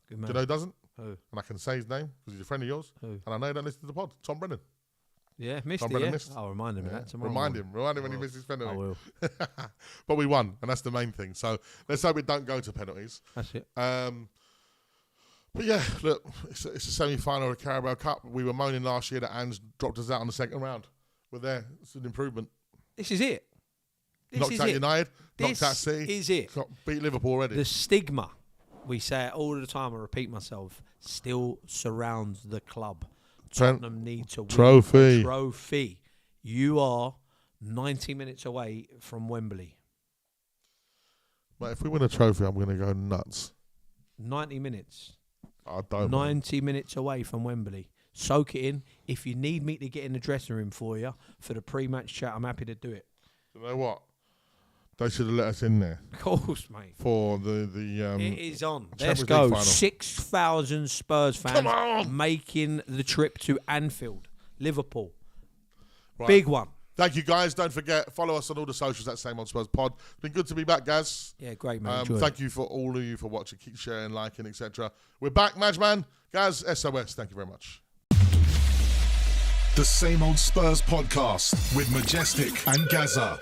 Good man. Do you know who doesn't? Who? And I can say his name because he's a friend of yours. Who? And I know you don't listen to the pod. Tom Brennan. Yeah, missed Tom it, Brennan missed. I'll remind him of that tomorrow. Remind him when he misses his penalty. I will. But we won, and that's the main thing. So let's hope it don't go to penalties. That's it. But yeah, look, it's a semi-final of the Carabao Cup. We were moaning last year that Ange dropped us out on the second round. We're there. It's an improvement. This is it. Knocked out United, knocked out City. This is it. Beat Liverpool already. The stigma, we say it all the time, I repeat myself, still surrounds the club. Tottenham need to win a trophy. You are 90 minutes away from Wembley. Mate, if we win a trophy, I'm going to go nuts. 90 minutes. I don't 90 minutes away from Wembley. Soak it in. If you need me to get in the dressing room for you for the pre-match chat, I'm happy to do it. You know what? They should have let us in there. Of course, mate. For the it is on. Champions Let's go. League final. 6,000 Spurs fans making the trip to Anfield, Liverpool. Right. Big one. Thank you, guys. Don't forget, follow us on all the socials at Same Old Spurs Pod. It's been good to be back, Gaz. Yeah, great, man. Thank you for all of you for watching. Keep sharing, liking, etc. We're back, Majman. Gaz, SOS. Thank you very much. The Same Old Spurs Podcast with Majestic and Gazza.